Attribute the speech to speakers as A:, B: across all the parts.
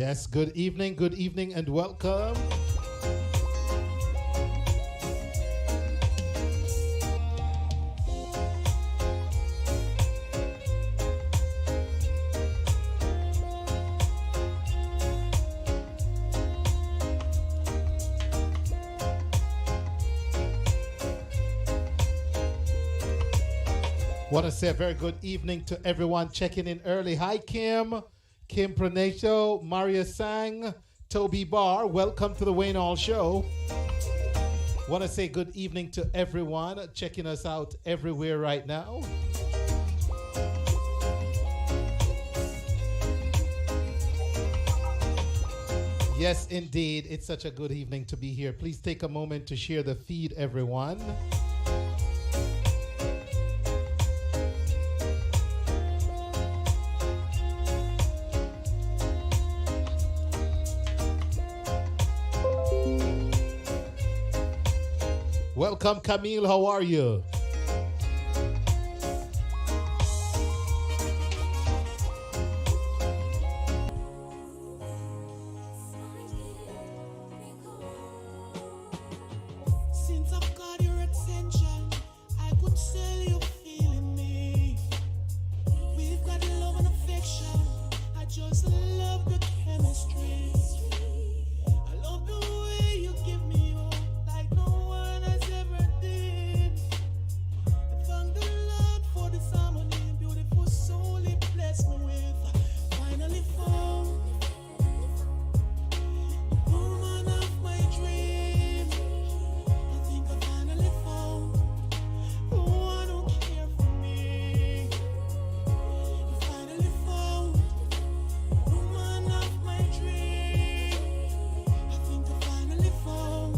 A: Yes, good evening, and welcome. Want to say a very good evening to everyone checking in early. Hi, Kim Pranecho, Maria Sang, Toby Barr. Welcome to the Wayne Hall Show. Want to say good evening to everyone checking us out everywhere right now. Yes, indeed. It's such a good evening to be here. Please take a moment to share the feed, everyone. Welcome, Camille. How are you?
B: Since I've got your attention, I could tell you're feeling me. We've got love and affection. I just love the chemistry. I love the way you give me up like no one has ever did. I thank the Lord for this harmony, beautiful soul He blessed me with. Finally found the woman of my dream. I think I finally found the one who cared for me. I finally found the woman of my dream. I think I finally found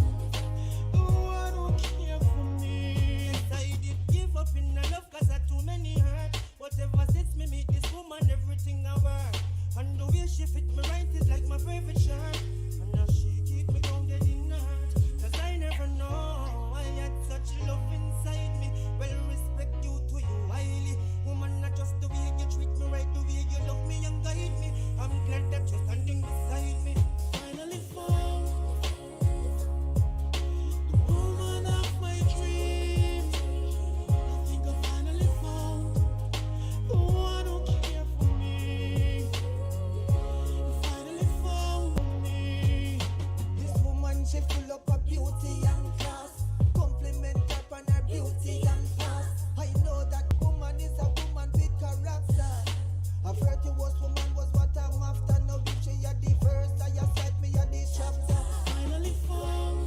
B: the one who cared for me. Yes, I did give up in the love cause I too many hurt. Whatever since me meet this woman, everything I work. And the way she fit me right is like my favorite shirt. And now she keep me grounded in the hurt. Cause I never know I had such love inside me. Well, respect you to you highly. Woman, not just the way you treat me right, the way you love me and guide me. I'm glad that you're standing beside me. Finally found the woman of my dream. I think I finally found the one who cared for me. Finally found me. This woman, she full up of beauty and class. Compliment her on her beauty and class. I know that woman is a woman with character. A virtuous woman was what I'm after. Now if she a diverse, I said me a this chapter. Finally found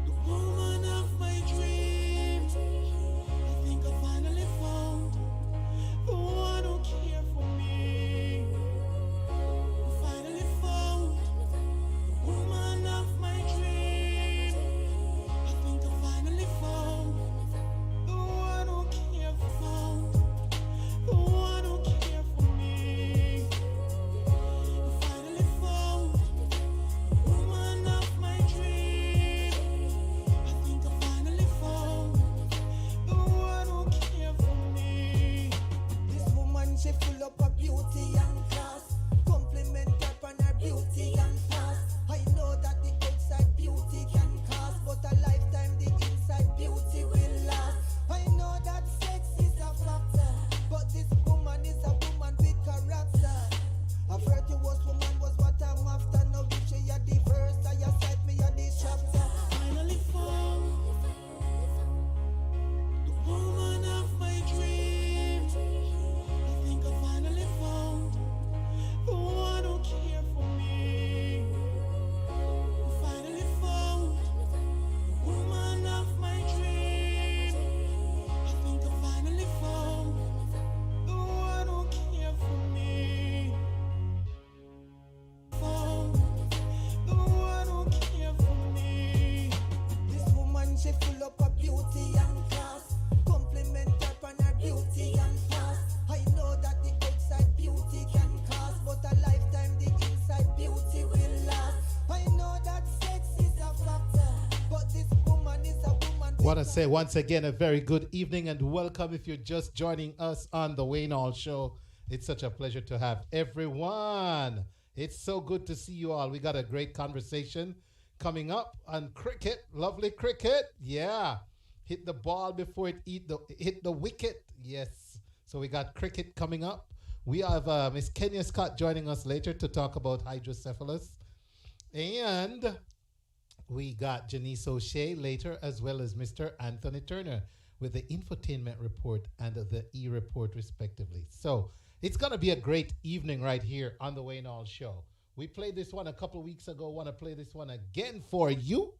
B: the woman of my dream. I think I finally found the one who cared for me. I finally found the woman of my dream. I think I finally found the one who cared for the one who cared for me. I finally found the woman of my dream. I think I finally found the one who cared for me. This woman, she full up of beauty and class. Compliment her on her beauty and class. I know that the outside beauty can cost, but a lifetime the inside beauty will last. I know that sex is a factor, but this woman is a woman with character. A virtuous woman was what I'm after. Now if she a diverse, I said me a this chapter. Finally found the woman of my dream. I think I finally found the one who cared for me. I finally found the woman of my dream. I think I finally found the one who cared for me. Found the one who cared for me. This woman, she full up of beauty and class. Compliment her on her beauty and class. I know that the outside beauty can cost, but a lifetime the inside beauty will last. I know that sex is a factor, but this woman is a woman.
A: Want to say once again a very good evening and welcome if you're just joining us on the Wayne Hall Show. It's such a pleasure to have everyone. It's so good to see you all. We got a great conversation coming up on cricket. Lovely cricket. Yeah. Hit the ball before it hit the wicket. Yes. So we got cricket coming up. We have Miss Kenya Scott joining us later to talk about hydrocephalus. And we got Jannice O'Shea later, as well as Mr. Anthony Turner with the Infotainment report and the eReport, respectively. So it's going to be a great evening right here on the Wayne Hall Show. We played this one a couple weeks ago. Want to play this one again for you.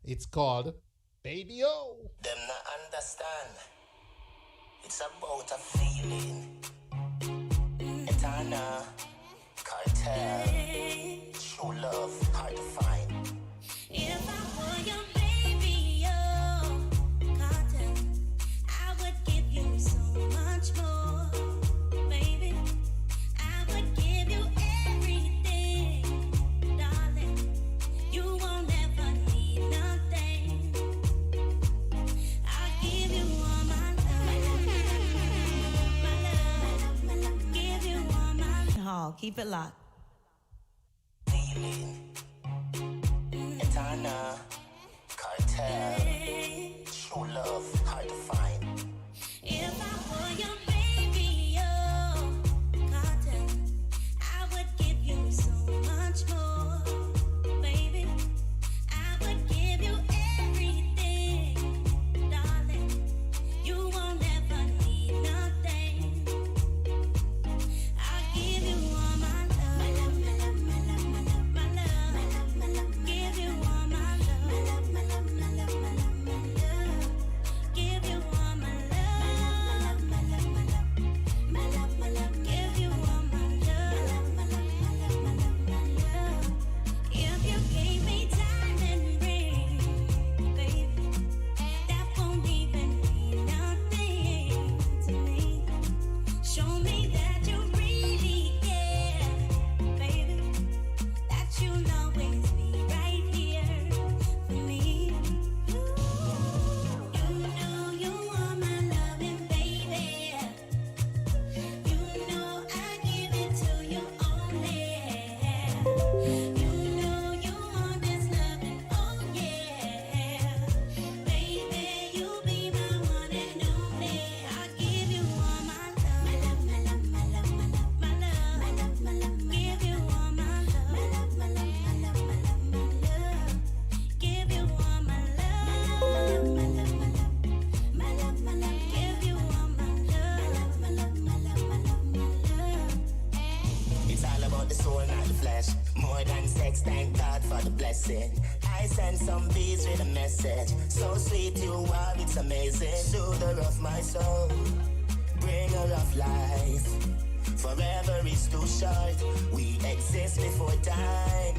A: It's called Baby O.
C: Them not understand. It's about a feeling. Etana, cartel, true love, hard to find.
B: If I were your baby, oh, cotton, I would give you so much more, baby. I would give you everything, darling. You won't ever need nothing. I'll give you all my love, give you all my love. Oh, keep it locked.
C: Feeling. Etana, cartel, true love, hard to find.
B: If I were your baby, oh, cotton, I would give you so much more, baby. I would give you everything, darling. You won't ever need nothing. I'll give you all my love, my love, my love, my love, my love, my love, my love, give you all my love, my love, my love, my love, my love, my love, give you all my love, my love, my love, my love, my love, give you all my love, my love, my love, my love, my love. If you gave me diamond ring, baby, that won't even mean nothing to me. Show me that you really care, baby, that you'll always be right here for me. You know you are my loving baby. You know I give it to you only. You know you want this loving, oh yeah. Baby, you'll be my one and only. I'll give you all my love, my love, my love, my love, my love, my love, my love, give you all my love, my love, my love, my love, my love, my love, give you all my love, my love, my love, my love, my love, my love, give you all my love, my love, my love, my love, my love.
C: It's all about the soul, not the flesh. More than sex, thank God for the blessing. I send some bees with a message. So sweet you are, it's amazing. Soother of my soul, bringer of life. Forever is too short. We exist before time,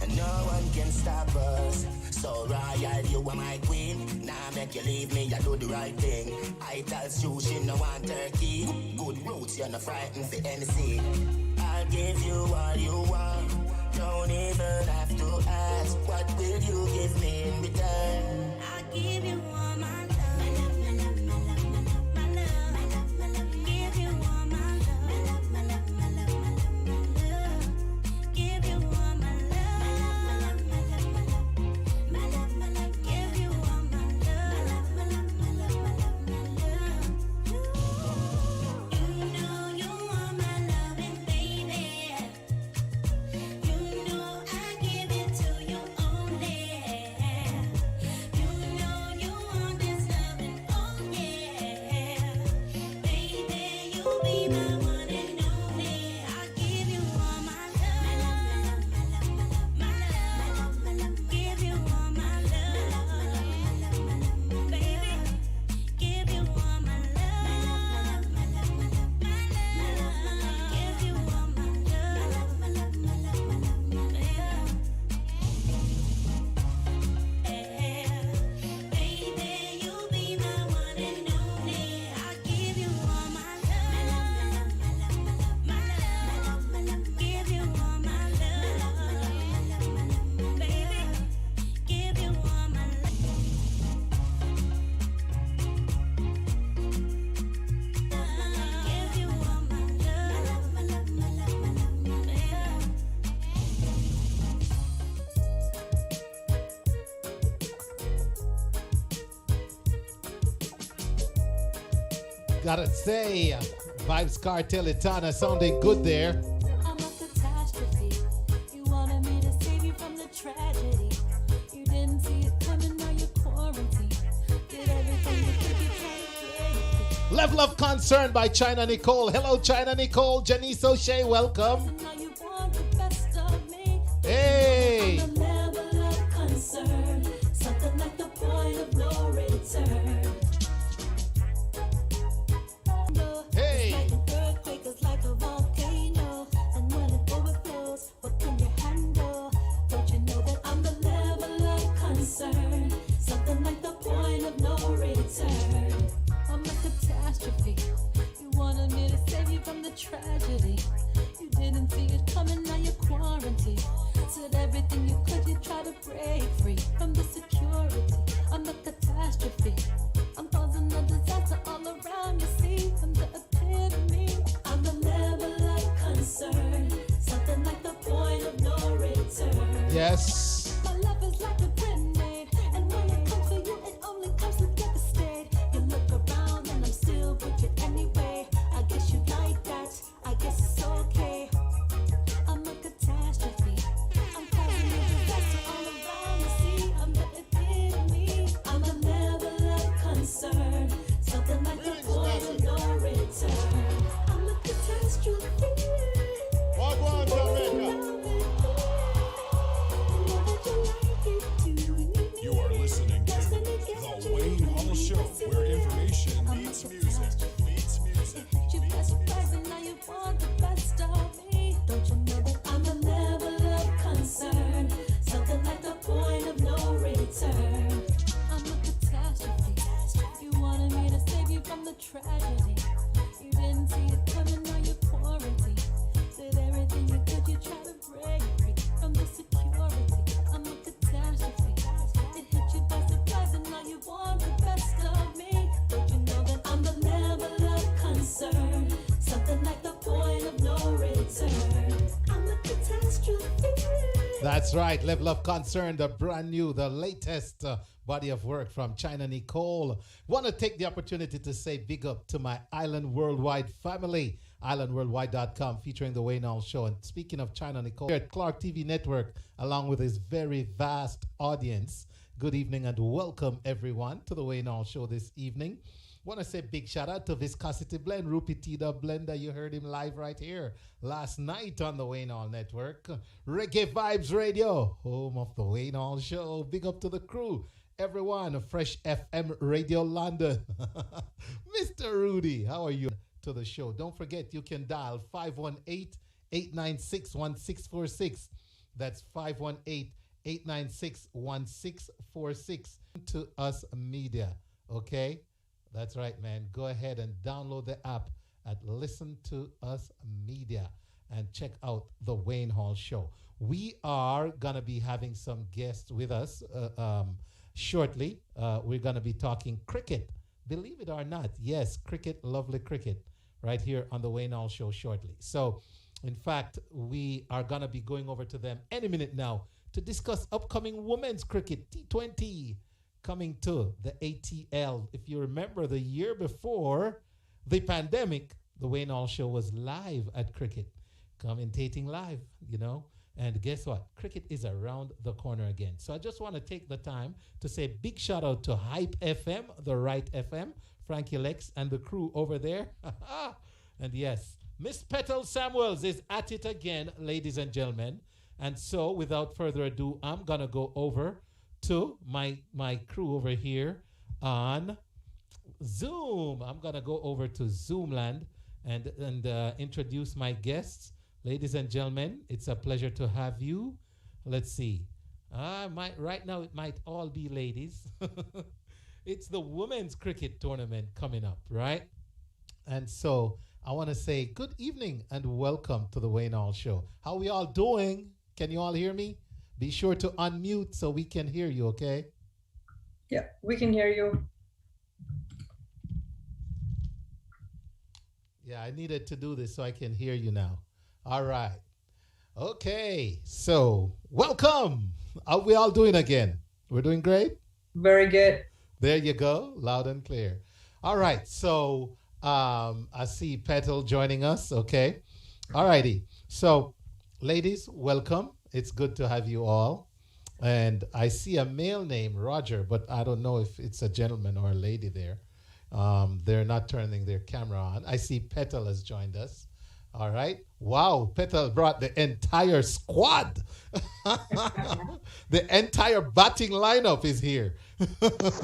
C: and no one can stop us. So royal, you are my queen. Now make you leave me, I do the right thing. I tell sushi, no one turkey. Good roots, you're not frightened for anything. I'll give you all you want. Don't even have to ask. What will you give me in return?
B: I'll give you all my love, my love, my love, my love, my love, my love, my love, my love, give you all my love, my love, my love, my love, my love, my love, give you all my love, my love, my love, my love, my love, my love, give you all my love, my love, my love, my love, my love. You know you are my loving baby. You know I give it to you only. You know you want this
A: Gotta say, Vibes Cartel Etana sounding good there.
D: I'm a catastrophe. You wanted me to save you from the tragedy. You didn't see it coming, now you're quarantined. Did everything you could, you tried to break me.
A: Level of Concern by China Nicole. Hello, China Nicole. Jannice O'Shea, welcome.
D: And now you want the best of me.
A: Hey.
D: The level of concern, something like the point of no return.
A: Hey.
D: It's like an earthquake, it's like a volcano. And when it overflows, what can you handle? Don't you know that I'm the level of concern? Something like the point of no return. I'm a catastrophe. You wanted me to save you from the tragedy. You didn't see it coming, now you're quarantined. Said everything you could, you try to break free from the security. I'm a catastrophe. I'm causing a disaster all around you. See, I'm the epitome. I'm the level of concern. Something like the point of no return.
A: Yes.
D: My love is like a grenade, and when it comes to you, it only comes to devastate. You look around, and I'm still with you anyway. I guess you like that. I guess it's okay. I'm a catastrophe. I'm causing a disaster all around you. See, I'm the epitome. I'm the level of concern. Something like the point of no return. I'm a catastrophe.
B: What one, Jamaica?
E: You are listening to The Wayne Hall Show, where information meets music.
D: You by surprise and now you want the best of me. Don't you know that I'm a level of concern? Something like the point of no return. I'm a catastrophe. You wanted me to save you from the tragedy. You didn't see it coming, now you're quarantined. Did everything you could, you tried to break free from the security. I'm a catastrophe. It hit you by surprise and now you want the best of me. Don't you know that I'm the level of concern? Something like the point of no return. I'm a catastrophe.
A: That's right. Level of Concern, the brand new, the latest body of work from China Nicole. Want to take the opportunity to say big up to my Island Worldwide family. IslandWorldwide.com featuring the Wayne Hall Show. And speaking of China Nicole, here at Clarke TV Network, along with his very vast audience. Good evening and welcome everyone to the Wayne Hall Show this evening. Want to say big shout out to Viscosity Blend, Rupi Tida Blender. You heard him live right here last night on the Wayne Hall Network. Reggae Vibes Radio, home of the Wayne Hall Show. Big up to the crew. Everyone, Fresh FM Radio London. Mr. Rudy, how are you to the show? Don't forget, you can dial 518-896-1646. That's 518-896-1646 to us media. Okay? That's right, man. Go ahead and download the app at Listen to Us Media and check out the Wayne Hall Show. We are going to be having some guests with us shortly. We're going to be talking cricket. Believe it or not, yes, cricket, lovely cricket, right here on the Wayne Hall Show shortly. So, in fact, we are going to be going over to them any minute now to discuss upcoming women's cricket, T20, coming to the ATL. If you remember, the year before the pandemic, the Wayne Hall Show was live at cricket, commentating live, you know. And guess what? Cricket is around the corner again. So I just want to take the time to say big shout out to Hype FM, the Right FM, Frankie Lex, and the crew over there. And yes, Miss Petal Samuels is at it again, ladies and gentlemen. And so without further ado, I'm going to go over to my crew over here on Zoom. I'm going to go over to Zoomland and introduce my guests. Ladies and gentlemen, it's a pleasure to have you. Let's see. Right now, it might all be ladies. It's the women's cricket tournament coming up, right? And so I want to say good evening and welcome to the Wayne Hall Show. How we all doing? Can you all hear me? Be sure to unmute so we can hear you, okay?
F: Yeah, we can hear you.
A: Yeah, I needed to do this so I can hear you now. All right. Okay, so welcome. How we all doing again? We're doing great?
F: Very good.
A: There you go, loud and clear. All right, so I see Petal joining us. Okay. All righty. So, ladies, welcome. It's good to have you all. And I see a male name, Roger, but I don't know if it's a gentleman or a lady there. They're not turning their camera on. I see Petal has joined us. All right. Wow. Petal brought the entire squad. The entire batting lineup is here.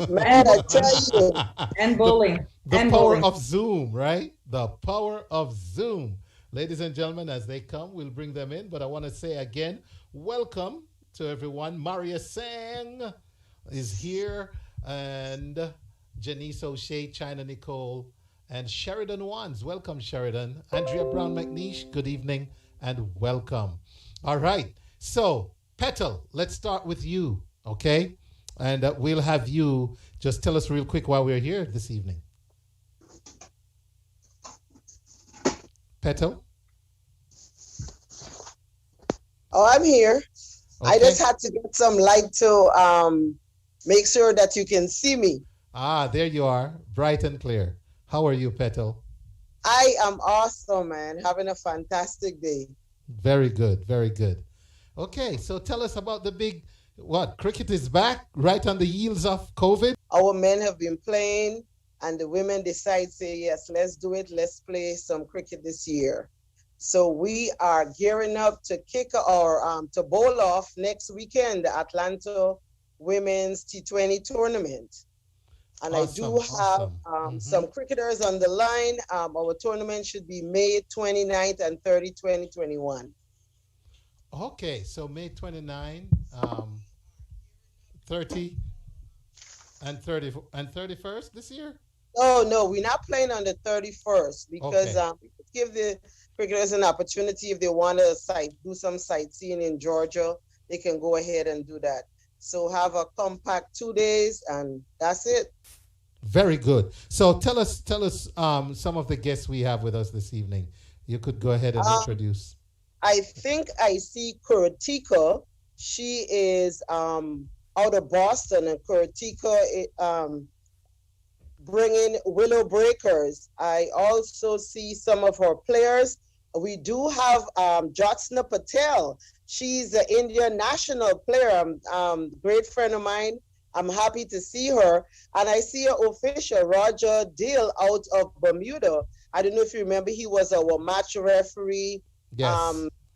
G: Man, I tell you.
F: And bowling.
A: The
F: and
A: power
F: bowling.
A: of Zoom, right? The power of Zoom. Ladies and gentlemen, as they come, we'll bring them in. But I want to say again, welcome to everyone. Maria Sang is here, and Jannice O'Shea, China Nicole, and Sheridan Wands. Welcome, Sheridan. Andrea Brown McNeish, good evening and welcome. All right. So, Petal, let's start with you, okay? And we'll have you just tell us real quick why we're here this evening. Petal?
G: Oh, I'm here. I
A: Okay.
G: just had to get some light to make sure that you can see me.
A: Ah, there you are, bright and clear. How are you, Petal?
G: I am awesome, man. Having a fantastic day.
A: Very good, very good. Okay, so tell us about the big, cricket is back right on the heels of COVID?
G: Our men have been playing, and the women decide, say, yes, let's do it. Let's play some cricket this year. So we are gearing up to kick or to bowl off next weekend the Atlanta Women's T20 tournament. And I do have some cricketers on the line. Our tournament should be May 29th and 30, 2021.
A: Okay, so May 29, 30, and 31st this year?
G: Oh, no, we're not playing on the 31st because
A: Okay.
G: we could give the cricketers an opportunity if they want to do some sightseeing in Georgia, they can go ahead and do that. So have a compact 2 days and that's it.
A: Very good. So tell us some of the guests we have with us this evening. You could go ahead and introduce.
G: I think I see Kuratika. She is out of Boston, and Kuratika bringing Willow Breakers. I also see some of her players. We do have Jyotsna Patel. She's an Indian national player, great friend of mine. I'm happy to see her. And I see an official, Roger Deal, out of Bermuda. I don't know if you remember, he was our match referee.
A: Yes.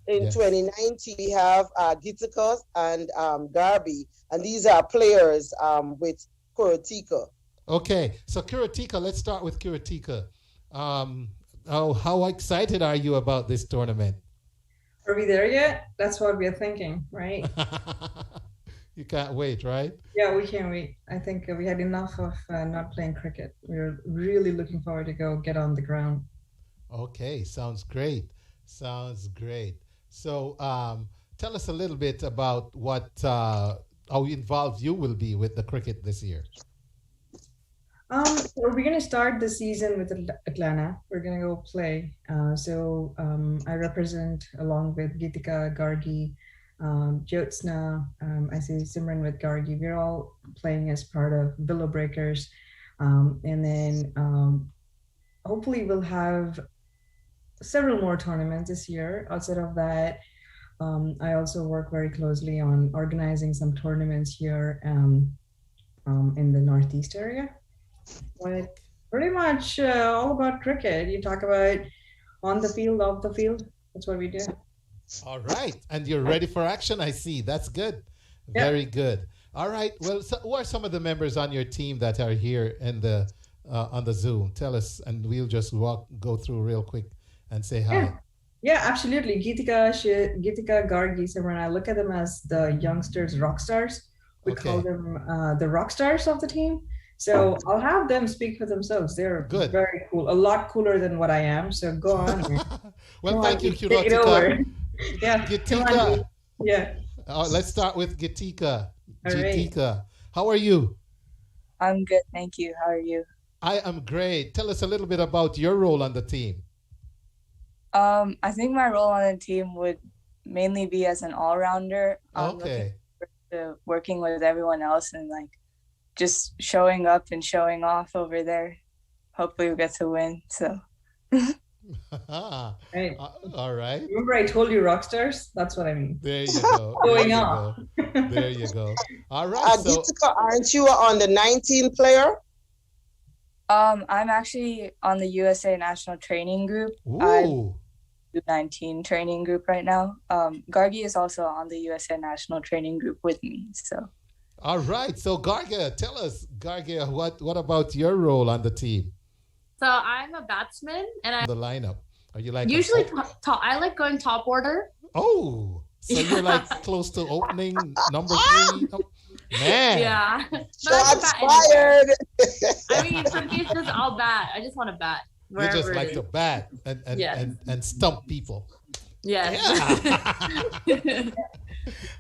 G: In
A: Yes.
G: 2019, we have Gitika and Garby. And these are players with Kuratika.
A: Okay, so Kuratika, let's start with Kuratika. How excited are you about this tournament?
F: Are we there yet? That's what we're thinking, right?
A: You can't wait, right?
F: Yeah, we can't wait. I think we had enough of not playing cricket. We're really looking forward to go get on the ground.
A: Okay, sounds great. Sounds great. So tell us a little bit about how involved you will be with the cricket this year.
F: So we're gonna start the season with Atlanta. We're gonna go play. I represent along with Gitika, Gargi, Jyotsna. I see Simran with Gargi. We're all playing as part of Willow Breakers, and then hopefully we'll have several more tournaments this year. Outside of that, I also work very closely on organizing some tournaments here in the Northeast area. But pretty much all about cricket. You talk about on the field, off the field. That's what we do.
A: All right, and you're ready for action. I see. That's good.
F: Yeah.
A: Very good. All right. Well, so who are some of the members on your team that are here in the on the Zoom? Tell us, and we'll just go through real quick and say hi.
F: Yeah, absolutely. Gitika, Gargi, Simran. I look at them as the youngsters, rock stars. We call them the rock stars of the team. So I'll have them speak for themselves. They're
A: Good.
F: Very cool, a lot cooler than what I am. So go on.
A: Well, thank you,
F: Take it over.
A: Kuratika.
F: Yeah.
A: Gitika.
F: Yeah.
A: Let's start with Gitika.
F: All right.
A: Gitika, how are you?
H: I'm good, thank you. How are you?
A: I am great. Tell us a little bit about your role on the team.
H: I think my role on the team would mainly be as an all-rounder.
A: Okay.
H: Working with everyone else and like just showing up and showing off over there. hopefully we get to win. So
F: Hey,
A: All right.
F: remember I told you rock stars? That's what I mean.
A: There you go.
F: Going
A: There you
F: off.
A: go. There you go. All right. So
G: Gitika, aren't you on the 19 player?
H: I'm actually on the USA National Training Group. I'm
A: ooh.
H: U19 training group right now. Gargi is also on the USA National Training Group with me. So
A: All right. So Garga, tell us, Garga, what about your role on the team?
I: So I'm a batsman, and I
A: The lineup. Are you like
I: usually
A: an
I: top. I like going top order.
A: oh, so you're
I: Yeah.
A: like close to opening number 3? Oh, man.
I: Yeah, but I can
G: Shots
I: bat anywhere.
G: fired.
I: I mean, for me, it's just I'll bat. I just want to bat.
A: You just
I: wherever it
A: like
I: is.
A: to bat and,
I: Yes.
A: and stump people.
I: Yes.
A: Yeah.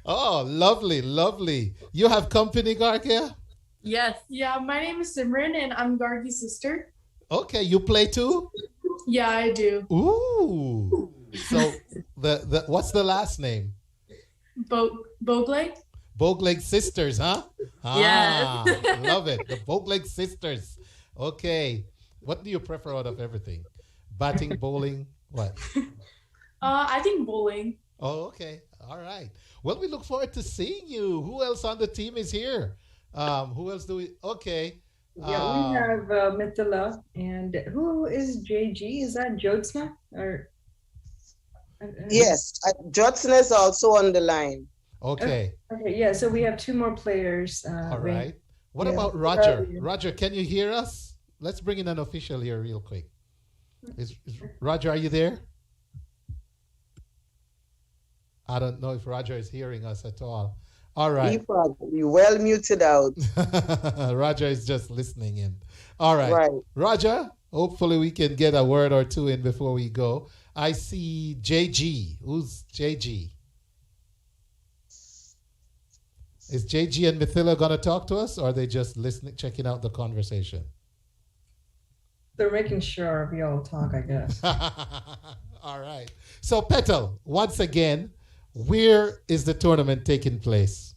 A: Oh, lovely, lovely. You have company, Garga?
I: Yes.
J: Yeah, my name is Simran and I'm Gargi's sister.
A: Okay, you play too?
J: Yeah, I do.
A: Ooh. So the what's the last name?
J: Bogle?
A: Bogleg Sisters, huh? Ah,
I: Yes.
A: love it. The Bogleg Sisters. Okay. What do you prefer out of everything? Batting, bowling, what?
J: I think bowling.
A: Oh, okay. All right. Well, we look forward to seeing you. Who else on the team is here? Who else do we? Okay.
F: Yeah, we have Mithila. And who is JG? Is that Jyotsna? Or
G: Yes, Judson is also on the line.
A: Okay.
F: Okay, yeah, so we have 2 more players.
A: All right. What
F: yeah.
A: about Roger? Roger, can you hear us? Let's bring in an official here real quick. Is Roger, are you there? I don't know if Roger is hearing us at all. All
G: He
A: right.
G: probably well muted out.
A: Roger is just listening in. All right.
G: Right.
A: Roger, hopefully we can get a word or two in before we go. I see JG. Who's JG? Is JG and Mithila going to talk to us, or are they just listening, checking out the conversation?
F: They're making sure we all talk, I guess.
A: All right. So, Petal, once again, where is the tournament taking place?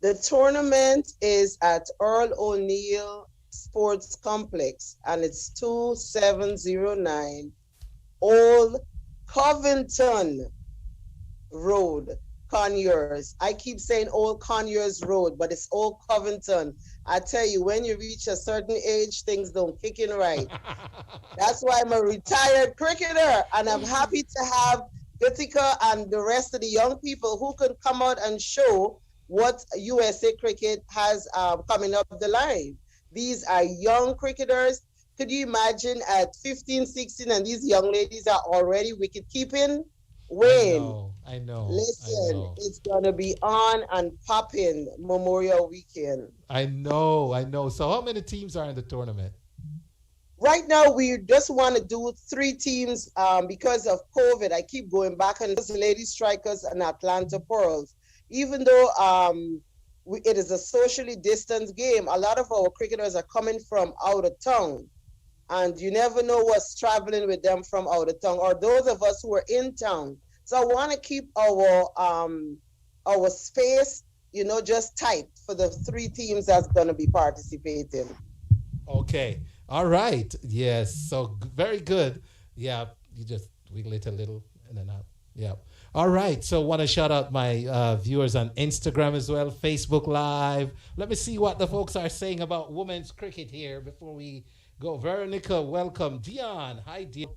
G: The tournament is at Earl O'Neill Sports Complex, and it's 2709 Old Covington Road, Conyers. I keep saying Old Conyers Road, but it's Old Covington. I tell you, when you reach a certain age, things don't kick in right. That's why I'm a retired cricketer, and I'm happy to have Gitika and the rest of the young people who can come out and show what USA cricket has coming up the line. These are young cricketers. Could you imagine at 15, 16, and these young ladies are already wicket keeping? When?
A: I know.
G: Listen, it's going to be on and popping Memorial Weekend.
A: I know. So how many teams are in the tournament?
G: Right now, we just want to do 3 teams because of COVID. I keep going back on those Lady Strikers and Atlanta Pearls. Even though it is a socially distanced game, a lot of our cricketers are coming from out of town. And you never know what's traveling with them from out of town, or those of us who are in town. So I want to keep our space, just tight for the 3 teams that's going to be participating.
A: Okay. All right. Yes. So very good. Yeah. You just wiggle it a little and then out. Yeah. All right. So want to shout out my viewers on Instagram as well, Facebook Live. Let me see what the folks are saying about women's cricket here before we go. Veronica, welcome. Dion, hi Dion.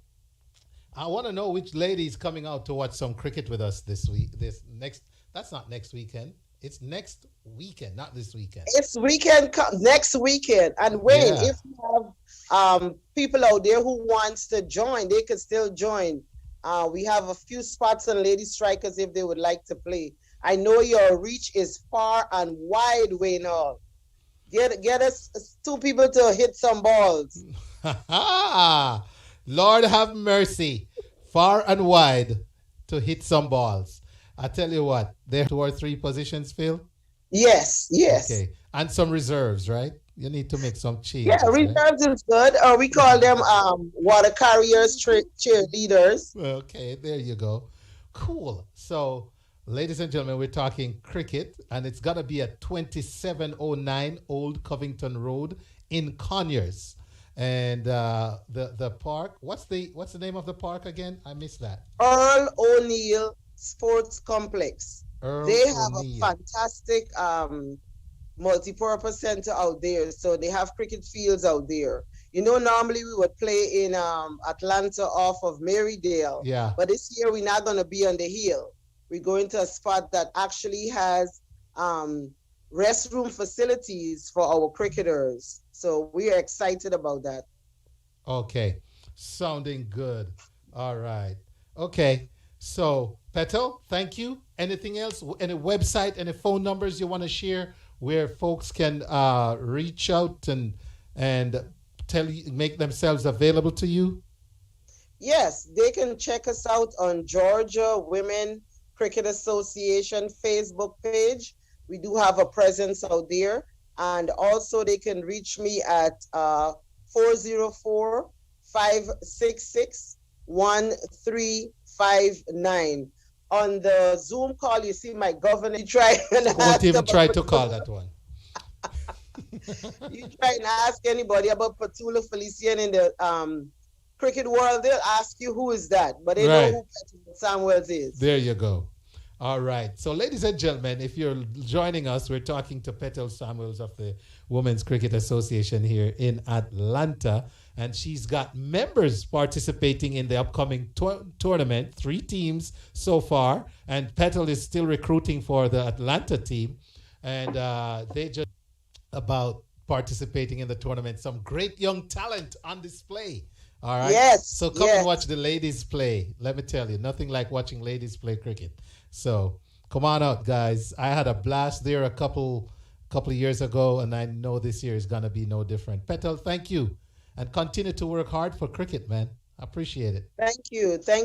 A: I want to know which lady is coming out to watch some cricket with us this week. That's not next weekend. It's next weekend, not this weekend.
G: It's next weekend. And Wayne, if you have people out there who wants to join, they can still join. We have a few spots on Lady Strikers if they would like to play. I know your reach is far and wide, Wayne. Get us 2 people to hit some balls.
A: Lord have mercy, far and wide to hit some balls. I tell you what, there are 2 or 3 positions, Phil?
G: Yes.
A: Okay, and some reserves, right? You need to make some changes.
G: Yeah, reserves is good. Or we call them water carriers, cheerleaders.
A: Okay, there you go. Cool. So, ladies and gentlemen, we're talking cricket, and it's got to be at 2709 Old Covington Road in Conyers. And the park. What's the name of the park again? I missed that.
G: Earl O'Neill Sports Complex.
A: Earl
G: They have
A: O'Neill.
G: a fantastic multi-purpose center out there. So they have cricket fields out there. You know, normally we would play in Atlanta off of Marydale.
A: Yeah.
G: But this year we're not going to be on the hill. We're going to a spot that actually has restroom facilities for our cricketers. So we are excited about that.
A: Okay. Sounding good. All right. Okay. So, Petal, thank you. Anything else? Any website, any phone numbers you want to share where folks can reach out and make themselves available to you?
G: Yes, they can check us out on Georgia Women Cricket Association Facebook page. We do have a presence out there. And also they can reach me at 404-566-1359. On the Zoom call, you see my governor try and
A: Won't even try to call that one.
G: You try and ask anybody about Petula Felician in the cricket world, they'll ask you who is that, but they know who Petula Samuels is.
A: There you go. All right. So, ladies and gentlemen, if you're joining us, we're talking to Petal Samuels of the Women's Cricket Association here in Atlanta. And she's got members participating in the upcoming tournament, 3 teams so far. And Petal is still recruiting for the Atlanta team. And they just about participating in the tournament. Some great young talent on display. All right.
G: Yes.
A: So come and watch the ladies play. Let me tell you, nothing like watching ladies play cricket. So come on out, guys. I had a blast there a couple of years ago, and I know this year is gonna be no different. Petal, thank you, and continue to work hard for cricket, man. I appreciate it.
G: Thank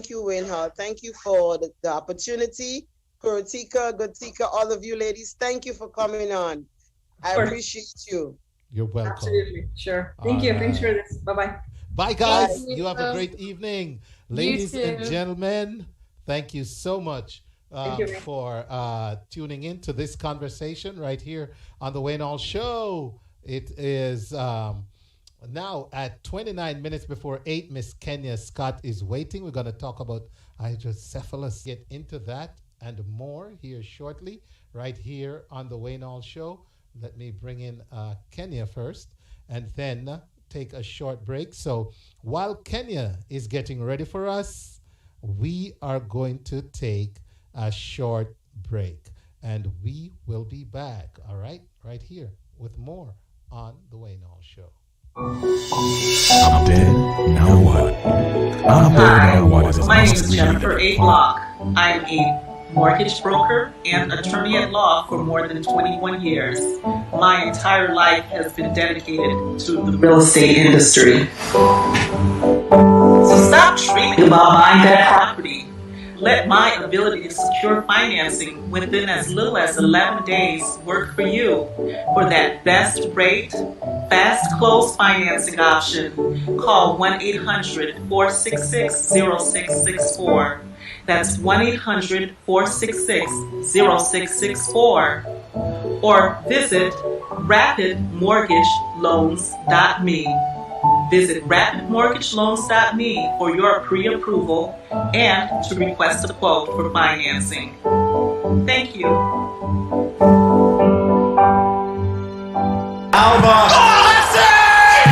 G: you, Wayne Hall. Thank you for the opportunity. Kuratika, Gotika, all of you ladies, thank you for coming on. I appreciate you.
A: You're welcome.
F: Absolutely, sure. Thank you. Thanks for this. Bye-bye.
A: Bye, guys. You have a great evening. Ladies and gentlemen, thank you so much for tuning in to this conversation right here on the Wayne Hall Show. It is now at 29 minutes before 8. Miss Kenya Scott is waiting. We're going to talk about hydrocephalus. Get into that and more here shortly, right here on the Wayne Hall Show. Let me bring in Kenya first and then take a short break. So while Kenya is getting ready for us, we are going to take a short break and we will be back, all right, right here with more on the Wayne Hall Show.
K: I'm dead, now what? I'm dead, now what?
L: My name is Jennifer A. Block. I'm a mortgage broker and attorney at law for more than 21 years. My entire life has been dedicated to the real estate industry. So stop dreaming about buying that property. Let my ability to secure financing within as little as 11 days work for you. For that best rate, fast close financing option, call 1-800-466-0664. That's 1-800-466-0664. Or visit rapidmortgageloans.me. Visit rapidmortgageloans.me for your pre-approval and to request a quote for financing. Thank you.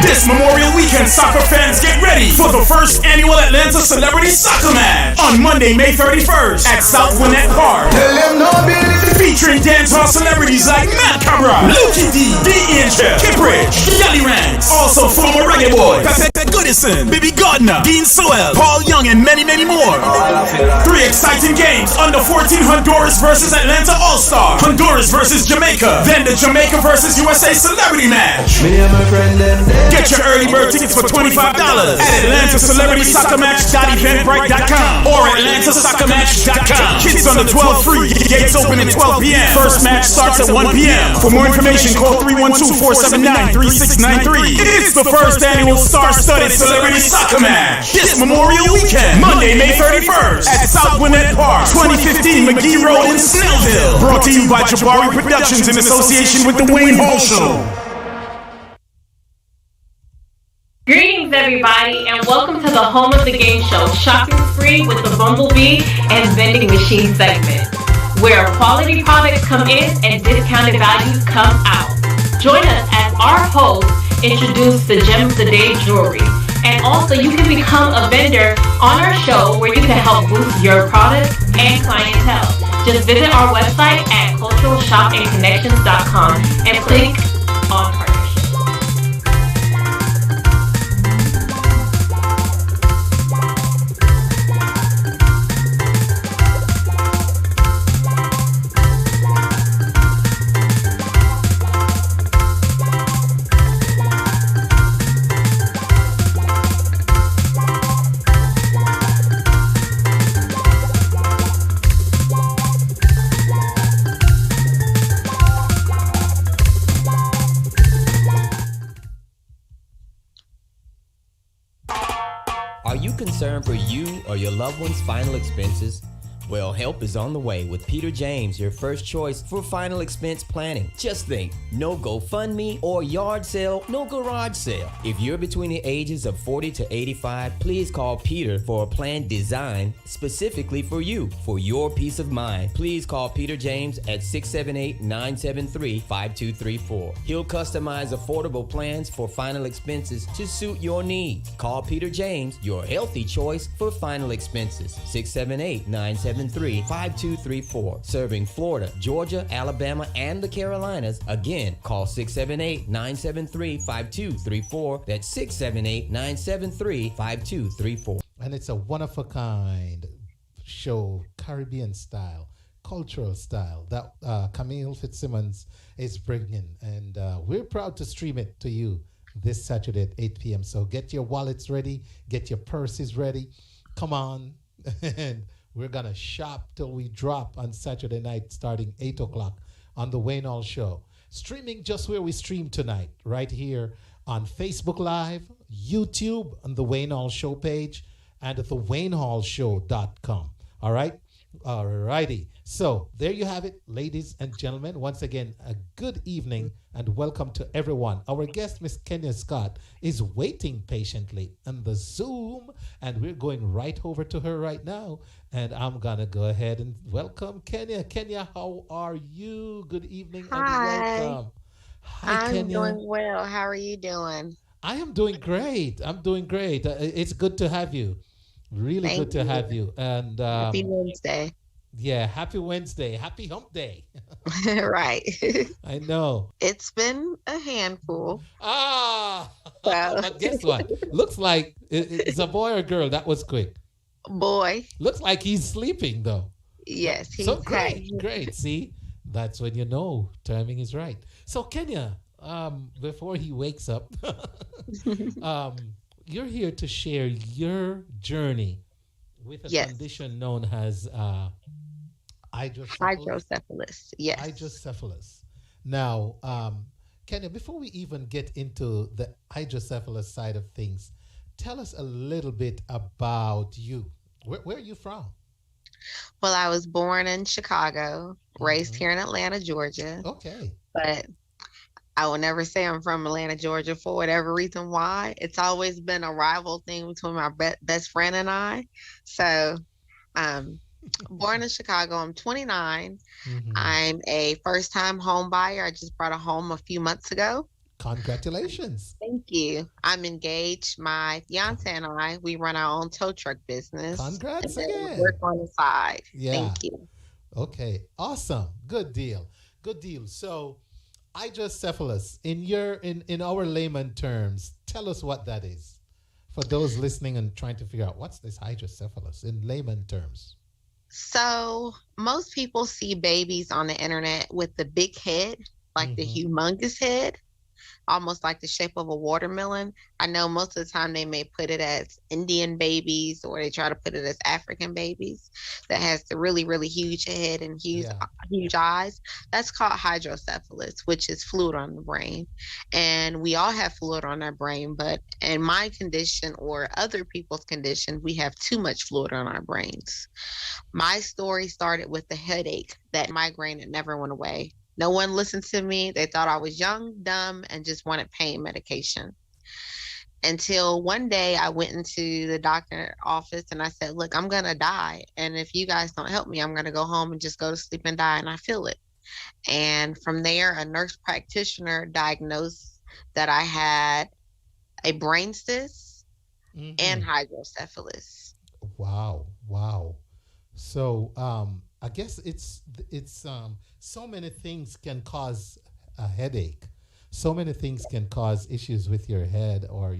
K: This Memorial Weekend, soccer fans, get ready for the first annual Atlanta Celebrity Soccer Match on Monday, May 31st at South Gwinnett Park. Featuring dancehall celebrities like Matt Cabral, Lucky D, D.E.N. Kipridge, Yelly Ranks, also former Reggae boys, Pepe Goodison, Bibi Gardner, Dean Sowell, Paul Young, and many, many more. 3 exciting games: under 14 Honduras versus Atlanta All-Star, Honduras versus Jamaica, then the Jamaica versus USA Celebrity Match. Get your early bird tickets for $25 at AtlantaCelebritySoccerMatch.eventbrite.com or AtlantaSoccerMatch.com. Kids under 12 free. Gates open at 12 p.m. First match starts at 1 p.m. For more information, call 312-479-3693. It's the first annual star-studded Celebrity Soccer Match this Memorial Weekend, Monday, May 31st at South Gwinnett Park, 2015 McGee Road in Snellville. Brought to you by Jabari Productions in association with the Wayne Hall Show.
M: Greetings, everybody, and welcome to the home of the game show, Shopping Spree with the Bumblebee and Vending Machine segment, where quality products come in and discounted values come out. Join us as our hosts introduce the Gem of the Day jewelry. And also, you can become a vendor on our show where you can help boost your products and clientele. Just visit our website at culturalshopandconnections.com and click on partnership.
N: Concern for you or your loved one's final expenses? Well, help is on the way with Peter James, your first choice for final expense planning. Just think, no GoFundMe or yard sale, no garage sale. If you're between the ages of 40 to 85, please call Peter for a plan designed specifically for you. For your peace of mind, please call Peter James at 678-973-5234. He'll customize affordable plans for final expenses to suit your needs. Call Peter James, your healthy choice for final expenses. 678-973-5234. Serving Florida, Georgia, Alabama, and the Carolinas. Again, call 678-973-5234. That's 678-973-5234.
A: And it's a one-of-a-kind show, Caribbean style, cultural style, that Camille Fitzsimmons is bringing. And we're proud to stream it to you this Saturday at 8 p.m. So get your wallets ready, get your purses ready. Come on. And we're going to shop till we drop on Saturday night starting 8 o'clock on The Wayne Hall Show. Streaming just where we stream tonight, right here on Facebook Live, YouTube, on The Wayne Hall Show page, and at thewaynehallshow.com. All right? All righty. So there you have it, ladies and gentlemen. Once again, a good evening and welcome to everyone. Our guest, Miss Kenya Scott, is waiting patiently on the Zoom, and we're going right over to her right now. And I'm going to go ahead and welcome Kenya. Kenya, how are you? Good evening and welcome. Hi, Kenya.
O: I'm doing well. How are you doing?
A: I am doing great. I'm doing great. It's good to have you. Really
O: Thank
A: good to
O: you.
A: have you. And
O: Happy Wednesday.
A: Yeah, happy Wednesday. Happy hump day.
O: Right.
A: I know.
O: It's been a handful.
A: But guess what? Looks like it's a boy or girl. That was quick.
O: Boy.
A: Looks like he's sleeping though.
O: Yes, he's
A: so great. Great. See, that's when you know timing is right. So Kenya, before he wakes up, you're here to share your journey with a condition known as
O: hydrocephalus. Yes.
A: Hydrocephalus. Now, Kenya, before we even get into the hydrocephalus side of things, tell us a little bit about you. Where are you from?
O: Well, I was born in Chicago, raised here in Atlanta, Georgia.
A: Okay.
O: But I will never say I'm from Atlanta, Georgia for whatever reason why. It's always been a rival thing between my best friend and I. So, born in Chicago, I'm 29. I'm a first-time home buyer. I just bought a home a few months ago.
A: Congratulations.
O: Thank you. I'm engaged. My fiance and I, we run our own tow truck business.
A: Congrats
O: and
A: again.
O: Work on the side.
A: Yeah.
O: Thank you.
A: Okay. Awesome. Good deal. Good deal. So, hydrocephalus, in our layman terms, tell us what that is. For those listening and trying to figure out what's this hydrocephalus in layman terms.
O: So most people see babies on the internet with the big head, like the humongous head, almost like the shape of a watermelon. I know most of the time they may put it as Indian babies or they try to put it as African babies that has the really, really huge head and huge eyes. That's called hydrocephalus, which is fluid on the brain. And we all have fluid on our brain, but in my condition or other people's condition, we have too much fluid on our brains. My story started with the headache, that migraine that never went away. No one listened to me. They thought I was young, dumb, and just wanted pain medication. until one day I went into the doctor office and I said, look, I'm going to die. And if you guys don't help me, I'm going to go home and just go to sleep and die. And I feel it. And from there, a nurse practitioner diagnosed that I had a brain cyst and hydrocephalus.
A: Wow. So I guess it's so many things can cause a headache. So many things can cause issues with your head or,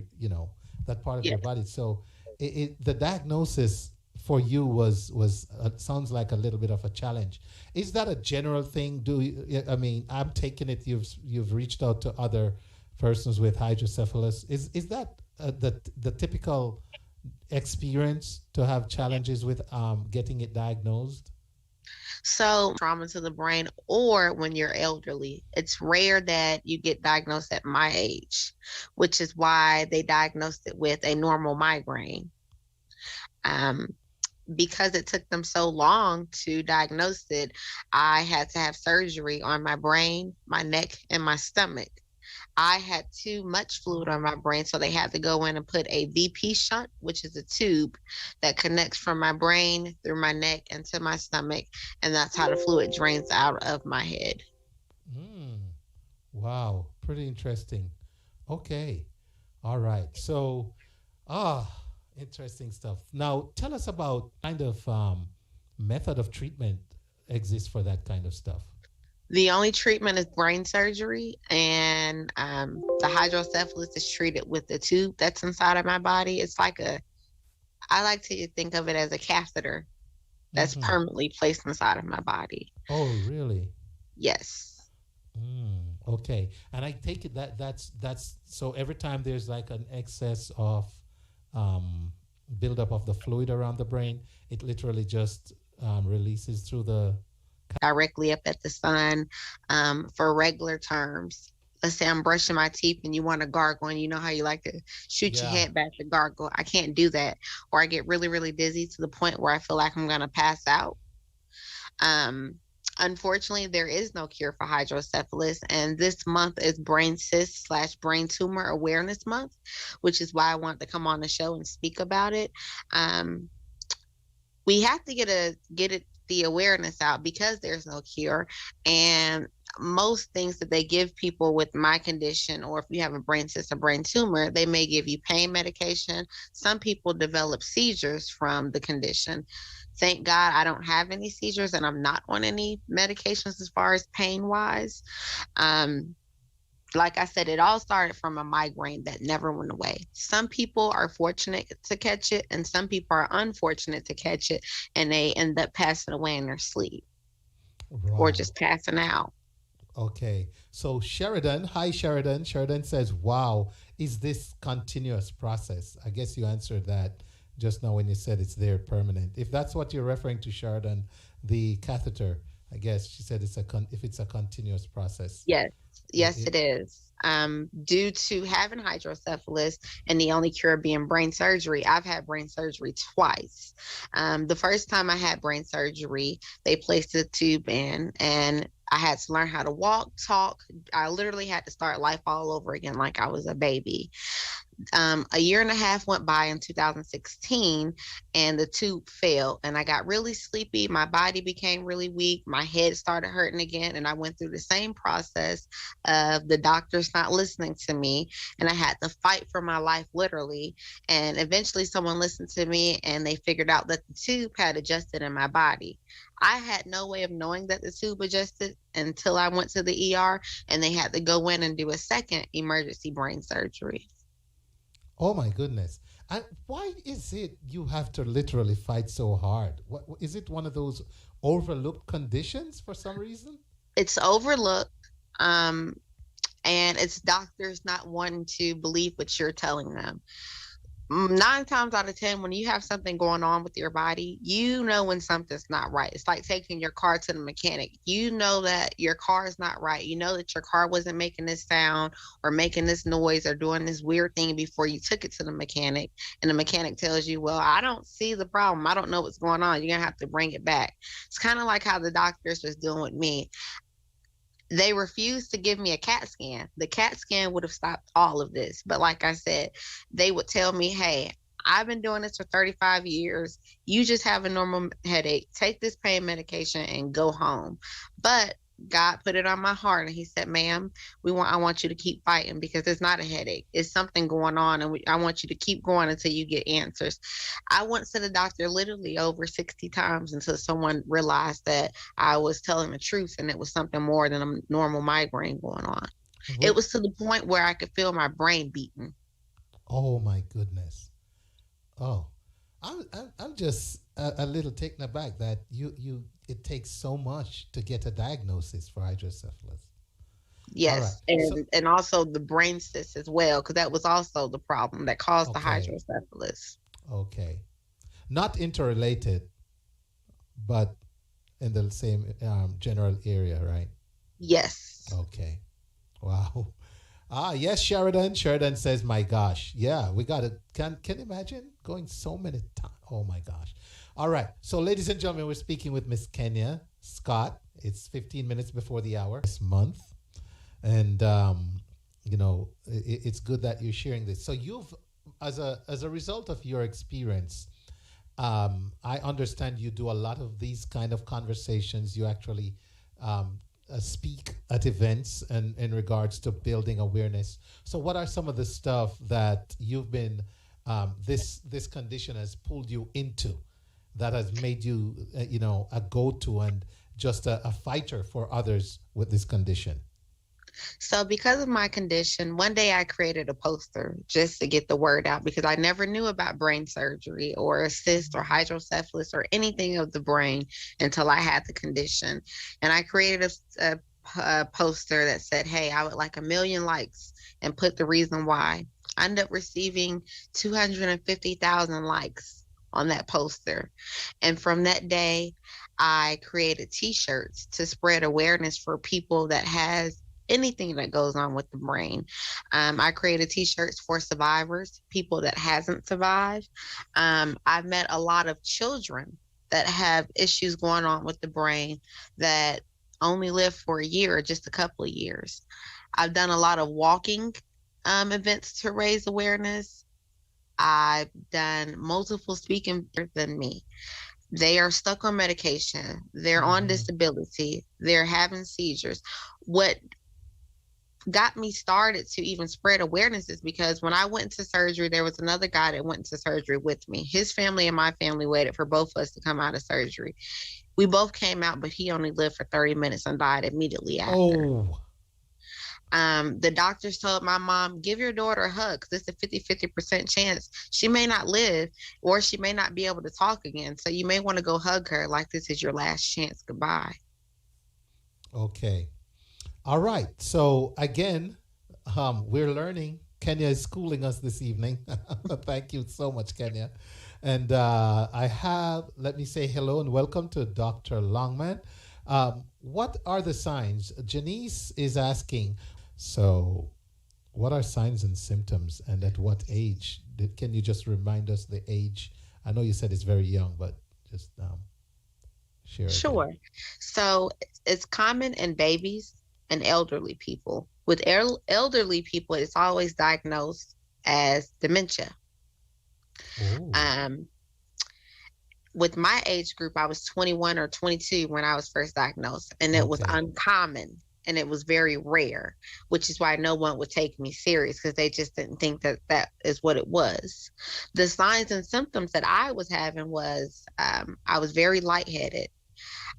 A: that part of your body. So the diagnosis for you was sounds like a little bit of a challenge. Is that a general thing? I'm taking it you've reached out to other persons with hydrocephalus. Is that the typical experience to have challenges with getting it diagnosed?
O: So trauma to the brain, or when you're elderly, it's rare that you get diagnosed at my age, which is why they diagnosed it with a normal migraine. Because it took them so long to diagnose it, I had to have surgery on my brain, my neck, and my stomach. I had too much fluid on my brain, so they had to go in and put a VP shunt, which is a tube that connects from my brain through my neck and to my stomach, and that's how the fluid drains out of my head.
A: Wow, pretty interesting. Okay, all right. So, interesting stuff. Now, tell us about kind of method of treatment exists for that kind of stuff.
O: The only treatment is brain surgery, and the hydrocephalus is treated with the tube that's inside of my body. It's like I like to think of it as a catheter that's permanently placed inside of my body.
A: Oh, really?
O: Yes.
A: Okay. And I take it that's so every time there's like an excess of buildup of the fluid around the brain, it literally just releases through the
O: directly up at the sun. For regular terms, let's say I'm brushing my teeth and you want to gargle, and you know how you like to shoot your head back to gargle. I can't do that, or I get really, really dizzy to the point where I feel like I'm going to pass out. Unfortunately, there is no cure for hydrocephalus, and this month is Brain Cyst / Brain Tumor Awareness Month, which is why I want to come on the show and speak about it. We have to get the awareness out because there's no cure, and most things that they give people with my condition, or if you have a brain cyst or brain tumor, they may give you pain medication. Some people develop seizures from the condition. Thank God I don't have any seizures, and I'm not on any medications as far as pain wise. Like I said, it all started from a migraine that never went away. Some people are fortunate to catch it, and some people are unfortunate to catch it, and they end up passing away in their sleep or just passing out.
A: Okay. So Sheridan, hi Sheridan. Sheridan says, wow, is this continuous process? I guess you answered that just now when you said it's there permanent. If that's what you're referring to, Sheridan, the catheter, I guess she said if it's a continuous process.
O: Yes, it is. Due to having hydrocephalus and the only cure being brain surgery, I've had brain surgery twice. The first time I had brain surgery, they placed a tube in, and I had to learn how to walk, talk. I literally had to start life all over again like I was a baby. A year and a half went by in 2016, and the tube failed, and I got really sleepy. My body became really weak. My head started hurting again, and I went through the same process of the doctors not listening to me, and I had to fight for my life literally. And eventually someone listened to me, and they figured out that the tube had adjusted in my body. I had no way of knowing that the tube adjusted until I went to the ER, and they had to go in and do a second emergency brain surgery.
A: Oh my goodness. And why is it you have to literally fight so hard? What is it, one of those overlooked conditions for some reason?
O: It's overlooked, and it's doctors not wanting to believe what you're telling them. 9 times out of 10, when you have something going on with your body, you know when something's not right. It's like taking your car to the mechanic. You know that your car is not right. You know that your car wasn't making this sound or making this noise or doing this weird thing before you took it to the mechanic. And the mechanic tells you, well, I don't see the problem. I don't know what's going on. You're going to have to bring it back. It's kind of like how the doctors was doing with me. They refused to give me a CAT scan. The CAT scan would have stopped all of this. But like I said, they would tell me, hey, I've been doing this for 35 years. You just have a normal headache. Take this pain medication and go home. But God put it on my heart, and he said, ma'am, I want you to keep fighting, because it's not a headache. It's something going on, and I want you to keep going until you get answers. I went to the doctor literally over 60 times until someone realized that I was telling the truth, and it was something more than a normal migraine going on. It was to the point where I could feel my brain beating.
A: Oh my goodness. Oh, I'm just a little taken aback that it takes so much to get a diagnosis for hydrocephalus.
O: Yes, right. And also the brain cyst as well, because that was also the problem that caused the hydrocephalus.
A: Okay, not interrelated, but in the same general area, right?
O: Yes.
A: Okay. Wow. Yes, Sheridan. Sheridan says, my gosh. Yeah, we got it. Can you imagine going so many times? Oh, my gosh. All right. So, ladies and gentlemen, we're speaking with Miss Kenya Scott. It's 15 minutes before the hour this month. And, it's good that you're sharing this. So you've, as a result of your experience, I understand you do a lot of these kind of conversations. You actually speak at events and in regards to building awareness. So what are some of the stuff that you've been, this condition has pulled you into, that has made you, a go-to and just a fighter for others with this condition?
O: So because of my condition, one day I created a poster just to get the word out, because I never knew about brain surgery or a cyst or hydrocephalus or anything of the brain until I had the condition. And I created a poster that said, hey, I would like 1 million likes, and put the reason why. I ended up receiving 250,000 likes on that poster. And from that day, I created t-shirts to spread awareness for people that has anything that goes on with the brain. I created t-shirts for survivors, people that hasn't survived. I've met a lot of children that have issues going on with the brain that only live for a year or just a couple of years. I've done a lot of walking events to raise awareness. I've done multiple speaking than me. They are stuck on medication. They're on disability. They're having seizures. What got me started to even spread awareness is because when I went into surgery, there was another guy that went into surgery with me. His family and my family waited for both of us to come out of surgery. We both came out, but he only lived for 30 minutes and died immediately after.
A: Oh.
O: The doctors told my mom, give your daughter a hug, because it's a 50% chance she may not live, or she may not be able to talk again. So you may want to go hug her, like this is your last chance. Goodbye.
A: Okay. All right. So again, we're learning. Kenya is schooling us this evening. Thank you so much, Kenya. And let me say hello and welcome to Dr. Longman. What are the signs? Jannice is asking, so what are signs and symptoms, and at what age? Can you just remind us the age? I know you said it's very young, but just share.
O: Sure. Again. So it's common in babies and elderly people. With elderly people, it's always diagnosed as dementia. With my age group, I was 21 or 22 when I was first diagnosed, and it was uncommon, and it was very rare, which is why no one would take me serious, because they just didn't think that that is what it was. The signs and symptoms that I was having was I was very lightheaded.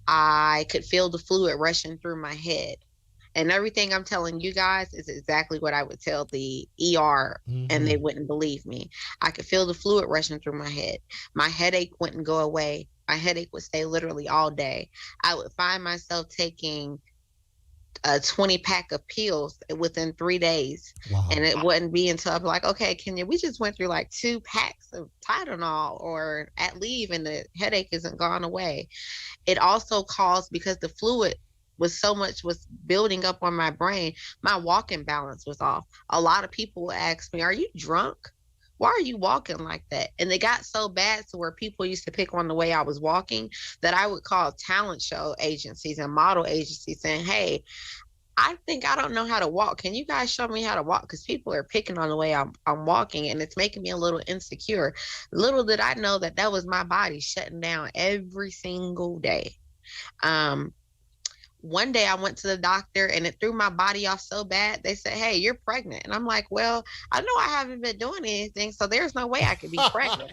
O: I could feel the fluid rushing through my head. And everything I'm telling you guys is exactly what I would tell the ER, and they wouldn't believe me. I could feel the fluid rushing through my head. My headache wouldn't go away. My headache would stay literally all day. I would find myself taking a 20-pack of pills within 3 days. Wow. And it wouldn't be until I'd be like, okay, Kenya, we just went through like 2 packs of Tylenol or Adleave, and the headache isn't gone away. It also caused, because the fluid was building up on my brain, my walking balance was off. A lot of people would ask me, are you drunk? Why are you walking like that? And it got so bad to where people used to pick on the way I was walking that I would call talent show agencies and model agencies saying, hey, I think I don't know how to walk. Can you guys show me how to walk? Because people are picking on the way I'm walking, and it's making me a little insecure. Little did I know that that was my body shutting down every single day. One day I went to the doctor and it threw my body off so bad. They said, "Hey, you're pregnant." And I'm like, "Well, I know I haven't been doing anything, so there's no way I could be pregnant."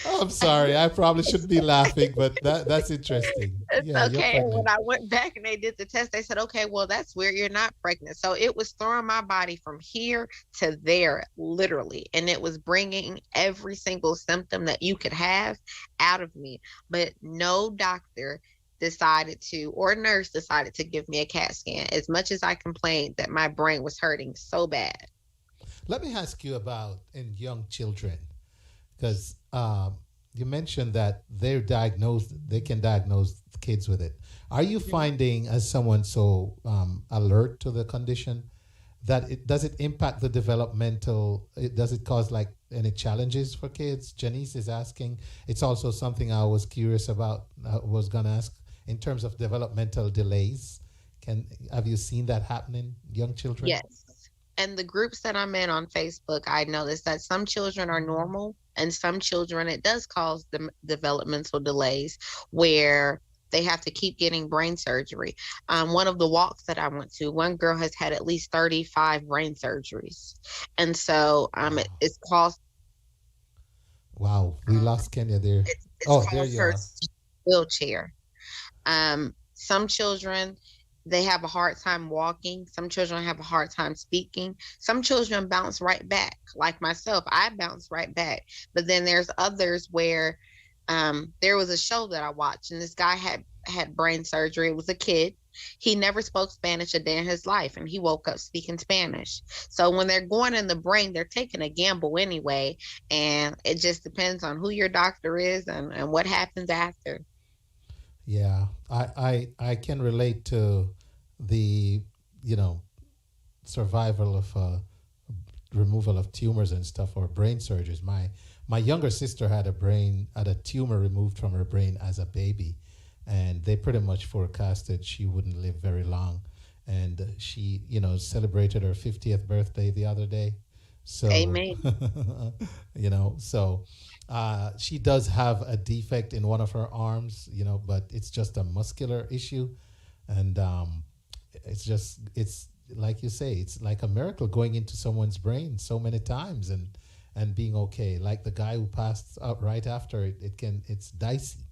A: I'm sorry. I probably shouldn't be laughing, but that's interesting.
O: It's
A: Yeah, you're
O: okay. And
A: pregnant.
O: when I went back and they did the test, they said, "Okay, well, that's weird. You're not pregnant." So it was throwing my body from here to there, literally. And it was bringing every single symptom that you could have out of me. But no doctor decided to, or nurse decided to give me a CAT scan, as much as I complained that my brain was hurting so bad.
A: Let me ask you about in young children, because you mentioned that they can diagnose kids with it. Are you finding, as someone so alert to the condition, that does it impact the developmental? Does it cause like any challenges for kids? Jannice is asking. It's also something I was curious about. Was gonna ask in terms of developmental delays. Have you seen that happen in young children?
O: Yes. And the groups that I'm in on Facebook, I noticed that some children are normal and some children, it does cause the developmental delays where they have to keep getting brain surgery. One of the walks that I went to, one girl has had at least 35 brain surgeries. And so it's caused.
A: Wow, we lost Kenya there. There you are.
O: Wheelchair. Some children, they have a hard time walking. Some children have a hard time speaking. Some children bounce right back. Like myself, I bounce right back. But then there's others where there was a show that I watched, and this guy had brain surgery. It was a kid. He never spoke Spanish a day in his life, and he woke up speaking Spanish. So when they're going in the brain, they're taking a gamble anyway, and it just depends on who your doctor is and what happens after.
A: Yeah, I can relate to the survival of removal of tumors and stuff, or brain surgeries. My younger sister had a tumor removed from her brain as a baby, and they pretty much forecasted she wouldn't live very long. And she, celebrated her 50th birthday the other day. So,
O: amen.
A: She does have a defect in one of her arms, but it's just a muscular issue. And it's like you say, it's like a miracle going into someone's brain so many times and being okay. Like the guy who passed out right after it's dicey.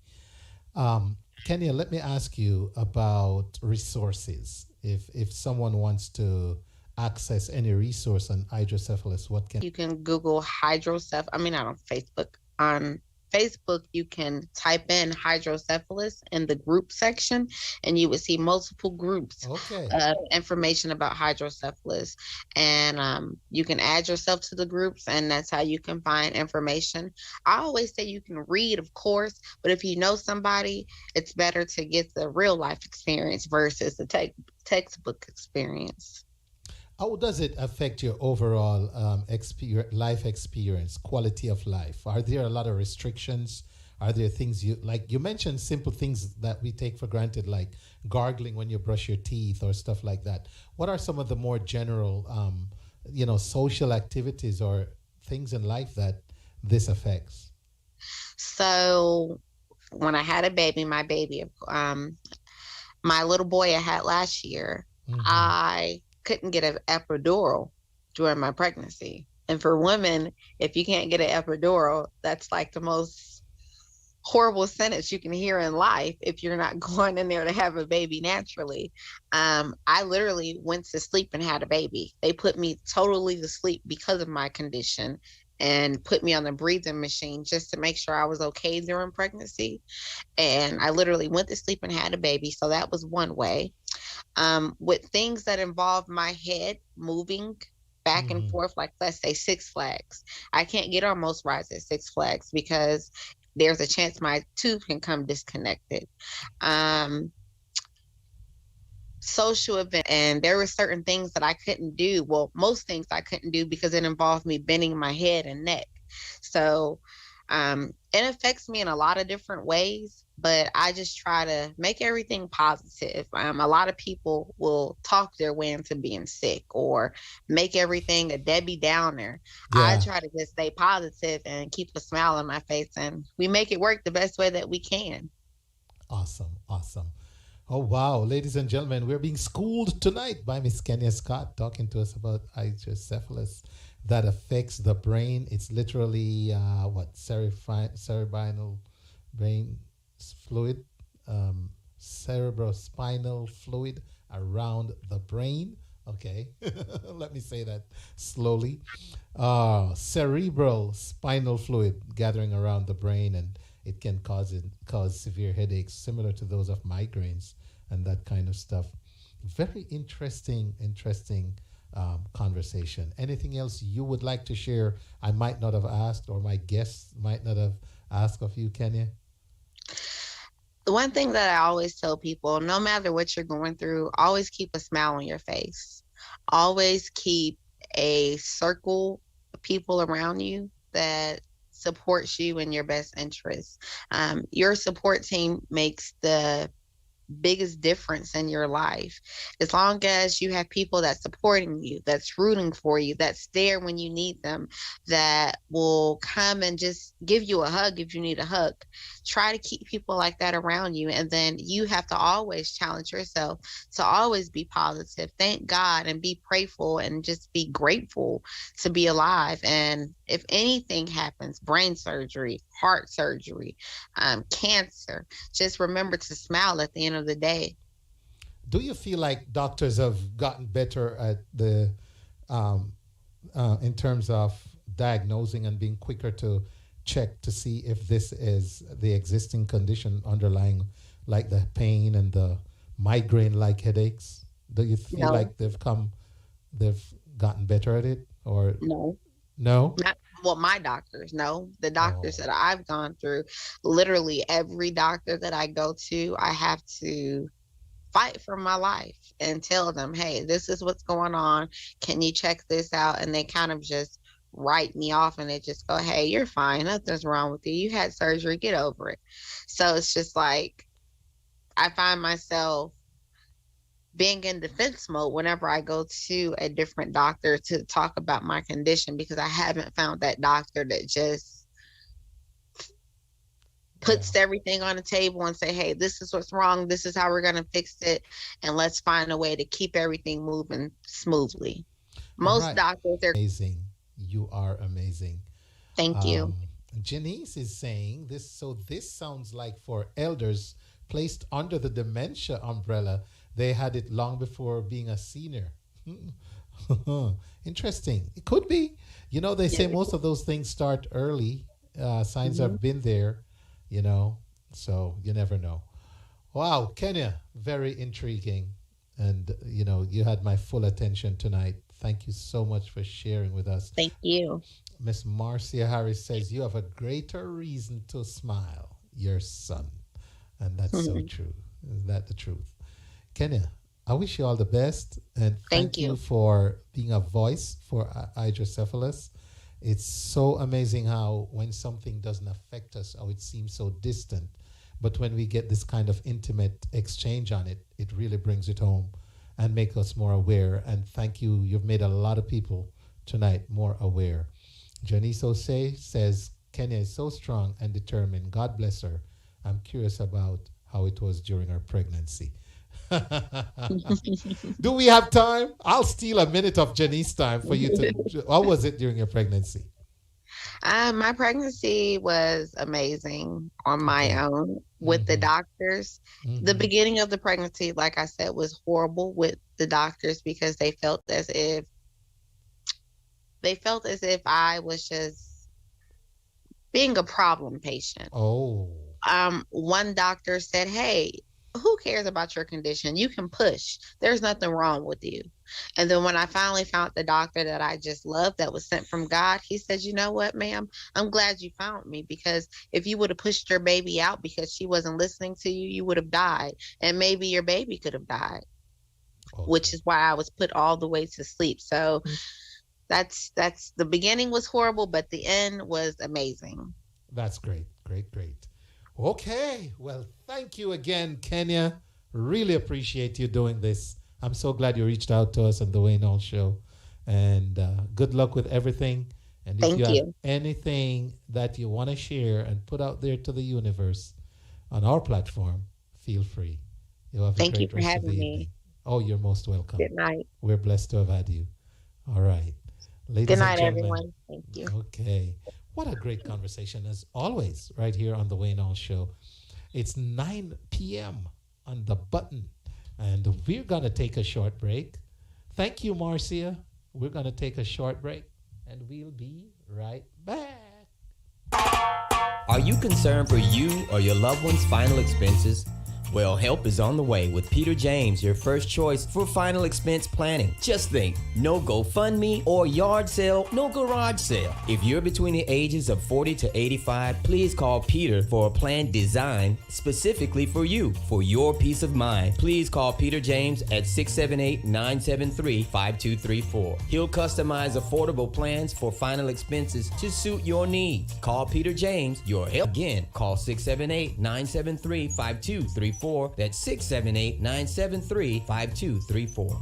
A: Kenya, let me ask you about resources. If someone wants to access any resource on hydrocephalus,
O: you can Google hydrocephalus. I mean, not on Facebook. On Facebook, you can type in hydrocephalus in the group section, and you would see multiple groups information about hydrocephalus. And you can add yourself to the groups, and that's how you can find information. I always say you can read, of course, but if you know somebody, it's better to get the real life experience versus the textbook experience.
A: How does it affect your overall life experience, quality of life? Are there a lot of restrictions? Are there things you mentioned simple things that we take for granted, like gargling when you brush your teeth or stuff like that? What are some of the more general, social activities or things in life that this affects?
O: So when I had my baby, my little boy I had last year, I couldn't get an epidural during my pregnancy. And for women, if you can't get an epidural, that's like the most horrible sentence you can hear in life if you're not going in there to have a baby naturally. I literally went to sleep and had a baby. They put me totally to sleep because of my condition and put me on the breathing machine just to make sure I was okay during pregnancy. And I literally went to sleep and had a baby. So that was one way. With things that involve my head moving back and forth, like let's say Six Flags. I can't get on most rides at Six Flags because there's a chance my tooth can come disconnected. Social event, and there were certain things that I couldn't do. Well, most things I couldn't do because it involved me bending my head and neck. So It affects me in a lot of different ways, but I just try to make everything positive. A lot of people will talk their way into being sick or make everything a Debbie Downer. I
A: Yeah.
O: try to just stay positive and keep a smile on my face, and we make it work the best way that we can.
A: Awesome. Awesome. Oh, wow. Ladies and gentlemen, we're being schooled tonight by Miss Kenya Scott talking to us about hydrocephalus that affects the brain. It's literally cerebral brain fluid, cerebrospinal fluid around the brain. Okay, let me say that slowly. Cerebral spinal fluid gathering around the brain, and it can cause severe headaches, similar to those of migraines and that kind of stuff. Very interesting conversation. Anything else you would like to share? I might not have asked, or my guests might not have asked of you, Kenya.
O: The one thing that I always tell people, no matter what you're going through, always keep a smile on your face. Always keep a circle of people around you that supports you in your best interest. Your support team makes the biggest difference in your life. As long as you have people that's supporting you, that's rooting for you, that's there when you need them, that will come and just give you a hug if you need a hug. Try to keep people like that around you, and then you have to always challenge yourself to always be positive. Thank God and be prayerful and just be grateful to be alive. And if anything happens, brain surgery, heart surgery, cancer, just remember to smile at the end of the day.
A: Do you feel like doctors have gotten better at in terms of diagnosing and being quicker to check to see if this is the existing condition underlying, like the pain and the migraine-like headaches? Do you feel like they've gotten better at it, or
O: no? Well, my doctors, no. The doctors that I've gone through, literally every doctor that I go to, I have to fight for my life and tell them, hey, this is what's going on. Can you check this out? And they kind of just write me off, and they just go, hey, you're fine. Nothing's wrong with you. You had surgery. Get over it. So it's just like, I find myself being in defense mode whenever I go to a different doctor to talk about my condition, because I haven't found that doctor that just puts everything on the table and say, hey, this is what's wrong. This is how we're going to fix it. And let's find a way to keep everything moving smoothly. Most doctors are
A: amazing. You are amazing.
O: Thank you.
A: Jannice is saying this. So this sounds like for elders placed under the dementia umbrella, they had it long before being a senior. Interesting. It could be. You know, they say most of those things start early. Signs have been there, you know, so you never know. Wow, Kenya, very intriguing. And, you know, you had my full attention tonight. Thank you so much for sharing with us.
O: Thank you.
A: Miss Marcia Harris says, you have a greater reason to smile, your son. And that's so true. Is that the truth? Kenya, I wish you all the best, and thank you for being a voice for hydrocephalus. It's so amazing how when something doesn't affect us, how it seems so distant, but when we get this kind of intimate exchange on it, it really brings it home and make us more aware. And thank you. You've made a lot of people tonight more aware. Jannice O'Shea says, Kenya is so strong and determined. God bless her. I'm curious about how it was during her pregnancy. Do we have time? I'll steal a minute of Jannice's time for you to. How was it during your pregnancy?
O: My pregnancy was amazing on my own with the doctors. The beginning of the pregnancy, like I said, was horrible with the doctors because they felt as if I was just being a problem patient. One doctor said, hey, who cares about your condition? You can push. There's nothing wrong with you. And then when I finally found the doctor that I just loved, that was sent from God, he said, you know what, ma'am, I'm glad you found me, because if you would have pushed your baby out because she wasn't listening to you, you would have died. And maybe your baby could have died, which is why I was put all the way to sleep. So that's the beginning was horrible, but the end was amazing.
A: That's great. Great. Okay. Well, thank you again, Kenya. Really appreciate you doing this. I'm so glad you reached out to us on the Wayne Hall Show. And good luck with everything. And if you have anything that you want to share and put out there to the universe on our platform, feel free. You have
O: Thank you for having me.
A: Oh, you're most welcome.
O: Good night.
A: We're blessed to have had you. All right. Ladies
O: Good night,
A: and gentlemen.
O: everyone. Thank you.
A: Okay. What a great conversation as always right here on the Wayne Hall Show. It's 9 p.m. on the button. And we're going to take a short break. Thank you, Marcia. We're going to take a short break. And we'll be right back.
N: Are you concerned for you or your loved one's final expenses? Well, help is on the way with Peter James, your first choice for final expense planning. Just think, no GoFundMe or yard sale, no garage sale. If you're between the ages of 40 to 85, please call Peter for a plan designed specifically for you, for your peace of mind. Please call Peter James at 678-973-5234. He'll customize affordable plans for final expenses to suit your needs. Call Peter James, your help. Again, call 678-973-5234. That's 678-973-5234.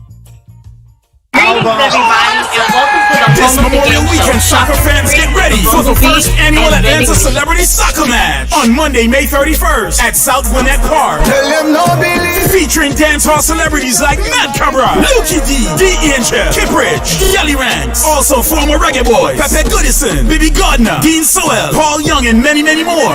M: Greetings, everybody, and welcome to the
K: This
M: home of the
K: Memorial
M: game
K: Weekend,
M: show.
K: soccer fans, get ready for the first annual Atlanta Celebrity Soccer Match on Monday, May 31st at South Gwinnett Park.
B: Tell them no believe.
K: Featuring dancehall celebrities like Matt Cabral, Lucky D, D-Angel, Kip Rich, Yelly Ranks, also former Reggae Boys, Pepe Goodison, Bibi Gardner, Dean Sowell, Paul Young, and many, many more.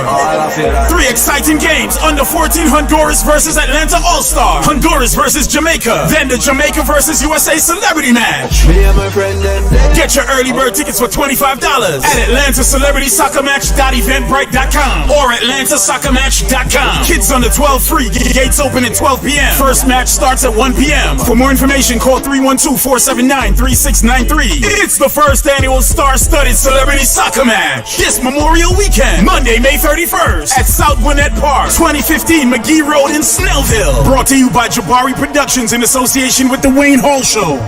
K: 3 exciting games: under 14 Honduras versus Atlanta All-Star, Honduras versus Jamaica, then the Jamaica versus USA Celebrity Match.
B: Me and my friend them.
K: Get your early bird tickets for $25 at AtlantaCelebritySoccerMatch.eventbrite.com or AtlantaSoccerMatch.com. Kids under 12 free. Gates open at 12 p.m. First match starts at 1 p.m. For more information, call 312-479-3693. It's the first annual star-studded Celebrity Soccer Match this Memorial Weekend, Monday, May 31st at South Gwinnett Park, 2015 McGee Road in Snellville. Brought to you by Jabari Productions in association with the Wayne Hall Show.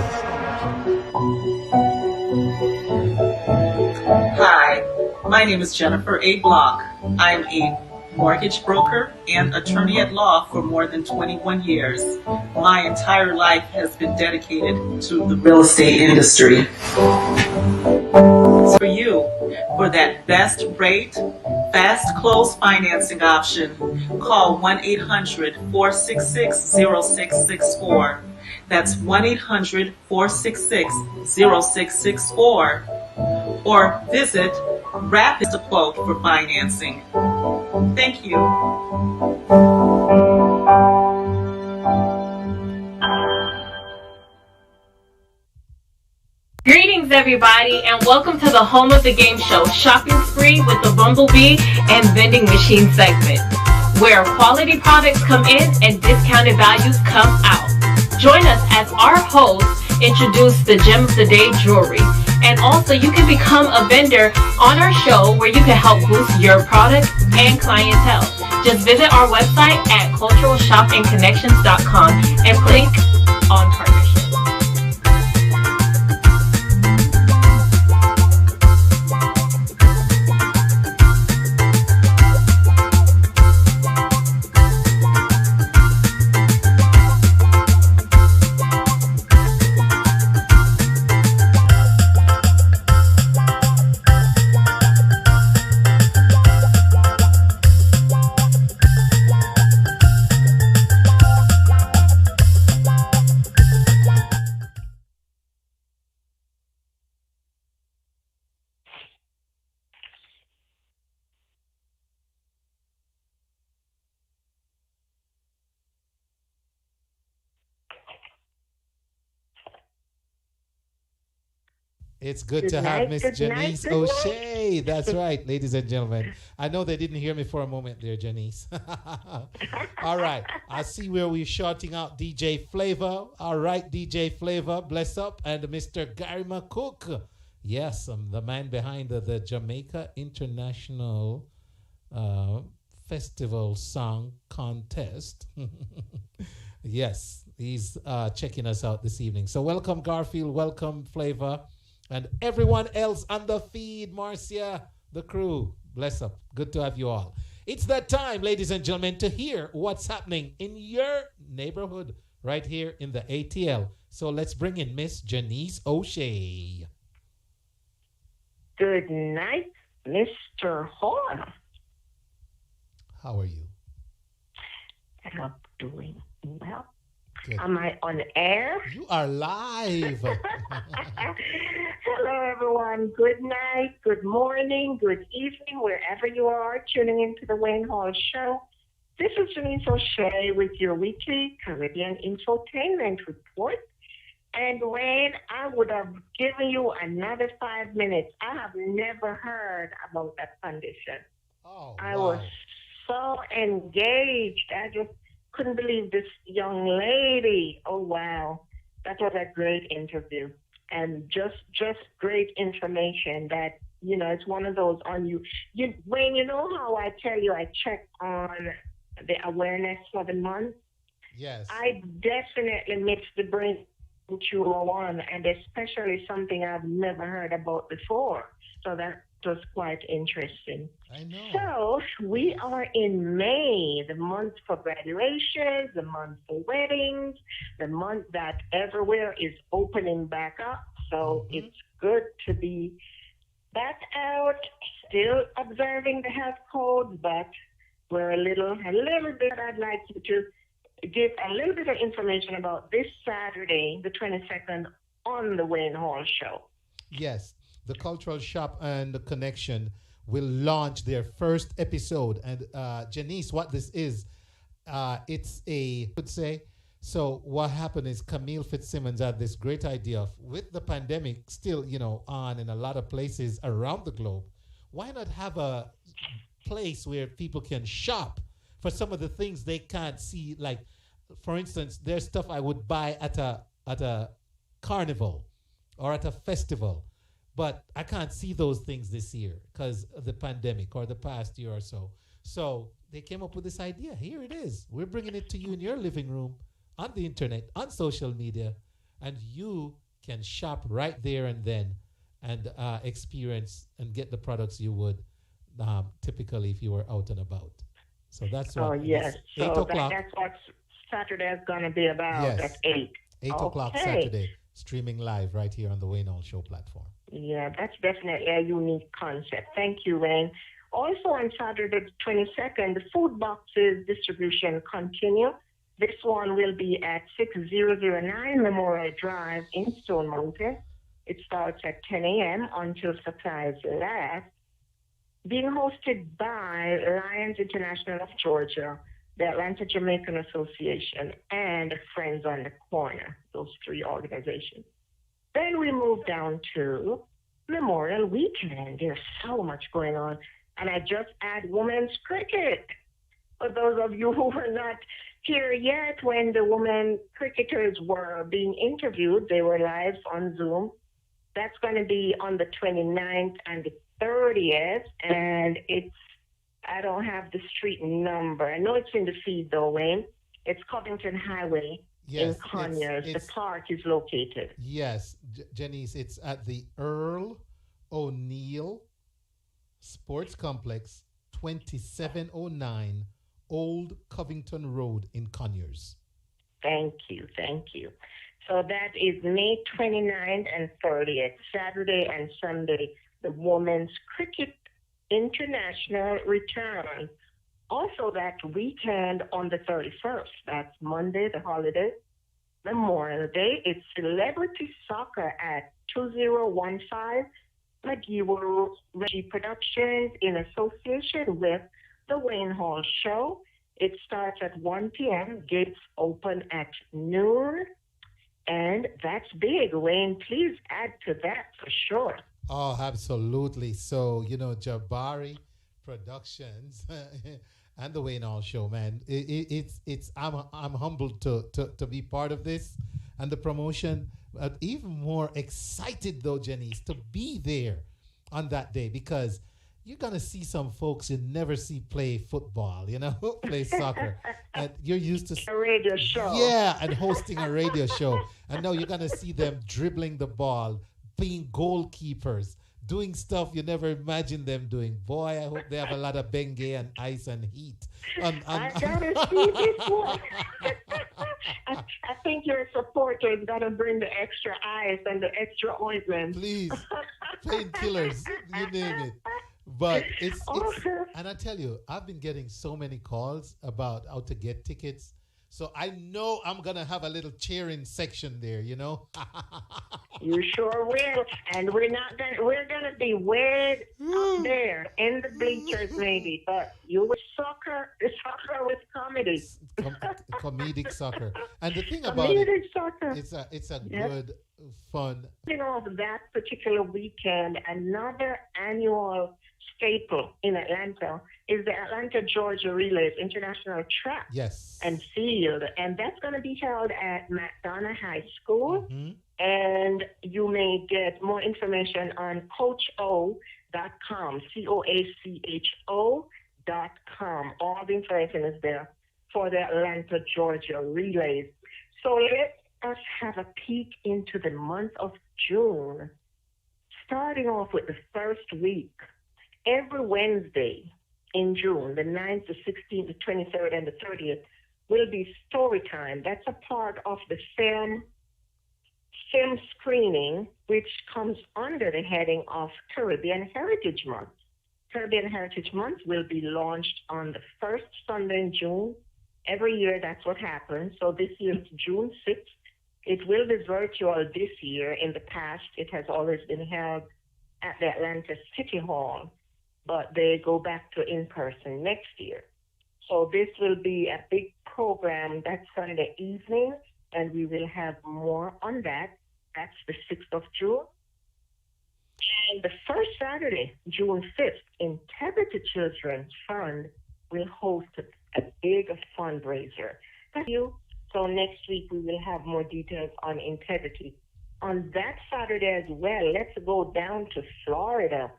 L: Hi, my name is Jennifer A. Block. I'm a mortgage broker and attorney at law for more than 21 years. My entire life has been dedicated to the real estate industry. For you, for that best rate, fast close financing option, call 1-800-466-0664. That's 1-800-466-0664. Or visit Rapid to quote for financing. Thank you.
M: Greetings, everybody, and welcome to the home of the game show, Shopping Spree with the Bumblebee and Vending Machine segment, where quality products come in and discounted values come out. Join us as our hosts introduce the Gem of the Day jewelry. And also, you can become a vendor on our show where you can help boost your product and clientele. Just visit our website at culturalshoppingconnections.com and click on partnership.
A: It's good to have Miss Jannice O'Shea. That's right, ladies and gentlemen. I know they didn't hear me for a moment there, Jannice. All right. I see where we're shouting out DJ Flavor. All right, DJ Flavor, bless up. And Mr. Gary McCook. Yes, the man behind the Jamaica International Festival Song Contest. Yes, he's checking us out this evening. So welcome, Garfield. Welcome, Flavor. And everyone else on the feed, Marcia, the crew, Bless up. Good to have you all. It's that time, ladies and gentlemen, to hear what's happening in your neighborhood right here in the ATL. So let's bring in Miss Jannice O'Shea.
P: Good night, Mr. Horn.
A: How are you?
P: I'm doing well.
A: Good.
P: Am I on air?
A: You are live.
P: Hello, everyone. Good night, good morning, good evening, wherever you are tuning into the Wayne Hall Show. This is Jannice O'Shea with your weekly Caribbean Infotainment report. And Wayne, I would have given you another 5 minutes. I have never heard about that condition.
A: Oh,
P: I was so engaged. I just couldn't believe this young lady. Oh, wow. That was a great interview. And just great information that, you know, it's one of those on you. Wayne, you know how I tell you I check on the awareness for the month?
A: Yes.
P: I definitely mixed the brain 201, and especially something I've never heard about before. So that was quite interesting.
A: I know.
P: So we are in May, the month for graduations, the month for weddings, the month that everywhere is opening back up. So it's good to be back out, still observing the health codes, but we're a little bit. I'd like you to give a little bit of information about this Saturday, the 22nd, on the Wayne Hall Show.
A: Yes, the Cultural Shop and the Connection will launch their first episode. And Jannice, what this is, it's a, I would say, so what happened is Camille Fitzsimmons had this great idea of, with the pandemic still, you know, on in a lot of places around the globe, why not have a place where people can shop for some of the things they can't see? Like, for instance, there's stuff I would buy at a carnival or at a festival, but I can't see those things this year because of the pandemic or the past year or so. So they came up with this idea. Here it is. We're bringing it to you in your living room, on the internet, on social media, and you can shop right there and then and experience and get the products you would typically if you were out and about. So that's what.
P: Oh, yes. So
A: 8 o'clock.
P: that's what Saturday is going to be about.
A: Yes.
P: At 8.
A: 8 o'clock Saturday, streaming live right here on the Wayne Hall Show platform.
P: Yeah, that's definitely a unique concept. Thank you, Wayne. Also on Saturday the 22nd, the food boxes distribution continue. This one will be at 6009 Memorial Drive in Stone Mountain. It starts at 10 a.m. until supplies last. Being hosted by Lions International of Georgia, the Atlanta Jamaican Association, and Friends on the Corner, those three organizations. Then we move down to Memorial Weekend. There's so much going on. And I just add women's cricket. For those of you who were not here yet when the women cricketers were being interviewed, they were live on Zoom. That's going to be on the 29th and the 30th. And it's, I don't have the street number. I know it's in the feed though, Wayne. It's Covington Highway in Conyers. The Clarke is located.
A: Yes, Jannice, it's at the Earl O'Neill Sports Complex, 2709 Old Covington Road in Conyers.
P: Thank you. So that is May 29th and 30th, Saturday and Sunday, the Women's Cricket International return. Also that weekend on the 31st, that's Monday, the holiday, Memorial Day, it's Celebrity Soccer at 2015 McGee Reggae Productions in association with the Wayne Hall Show. It starts at 1 p.m. Gates open at noon. And that's big. Wayne, please add to that for sure.
A: Oh, absolutely. So, you know, Jabari Productions and the Wayne Hall Show, man. I'm humbled to be part of this and the promotion. Even more excited though, Jannice, to be there on that day because you're gonna see some folks you never see play football, you know, play soccer, and you're used to
P: a radio show.
A: Yeah, and hosting a radio show, and now you're gonna see them dribbling the ball, being goalkeepers, doing stuff you never imagined them doing. Boy, I hope they have a lot of Bengay and ice and heat.
P: I gotta see this one. I think your supporters gotta bring the extra ice and the extra ointment.
A: Please, painkillers, you name it. But it's and I tell you, I've been getting so many calls about how to get tickets. So I know I'm gonna have a little cheering section there, you know.
P: You sure will, and we're gonna be way up there in the bleachers maybe, but you with soccer with comedy,
A: comedic soccer. And the thing about it,
P: soccer.
A: it's a good fun.
P: You know, that particular weekend, another annual staple in Atlanta is the Atlanta, Georgia Relays International Track and Field. And that's going to be held at McDonough High School. And you may get more information on coacho.com, COACHO.com. All the information is there for the Atlanta, Georgia Relays. So let us have a peek into the month of June, starting off with the first week. Every Wednesday in June, the 9th, the 16th, the 23rd, and the 30th, will be story time. That's a part of the film screening, which comes under the heading of Caribbean Heritage Month. Caribbean Heritage Month will be launched on the first Sunday in June. Every year, that's what happens. So this year, it's June 6th. It will be virtual this year. In the past, it has always been held at the Atlanta City Hall, but they go back to in-person next year. So this will be a big program that Sunday evening, and we will have more on that. That's the 6th of June. And the first Saturday, June 5th, Integrity Children's Fund will host a big fundraiser. Thank you. So next week, we will have more details on Integrity. On that Saturday as well, let's go down to Florida.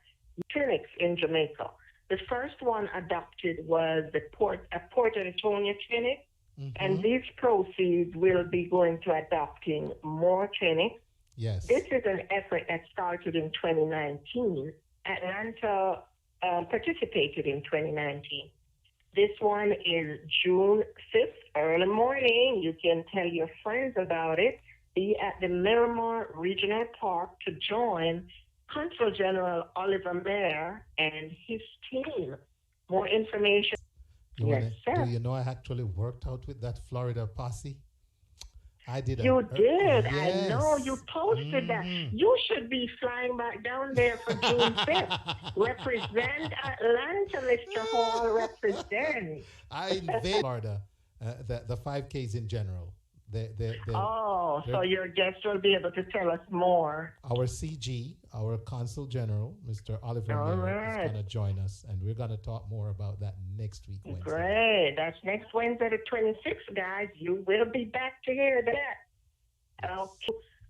P: Clinics in Jamaica. The first one adopted was the Port Antonio Clinic, and these proceeds will be going to adopting more clinics.
A: Yes.
P: This is an effort that started in 2019. Atlanta participated in 2019. This one is June 5th, early morning. You can tell your friends about it. Be at the Miramar Regional Park to join Consul General Oliver Mayer and his team. More information.
A: Do you know I actually worked out with that Florida posse? I did.
P: You did.
A: Yes.
P: I know. You posted that. You should be flying back down there for June 5th. Represent Atlanta, Mr. Hall. Represent.
A: I invade Florida, the 5Ks in general.
P: So your guest will be able to tell us more.
A: Our CG, our Consul General, Mr. Oliver Mayer, is going to join us, and we're going to talk more about that next week, Wednesday.
P: Great. That's next Wednesday, the 26th, guys. You will be back to hear that.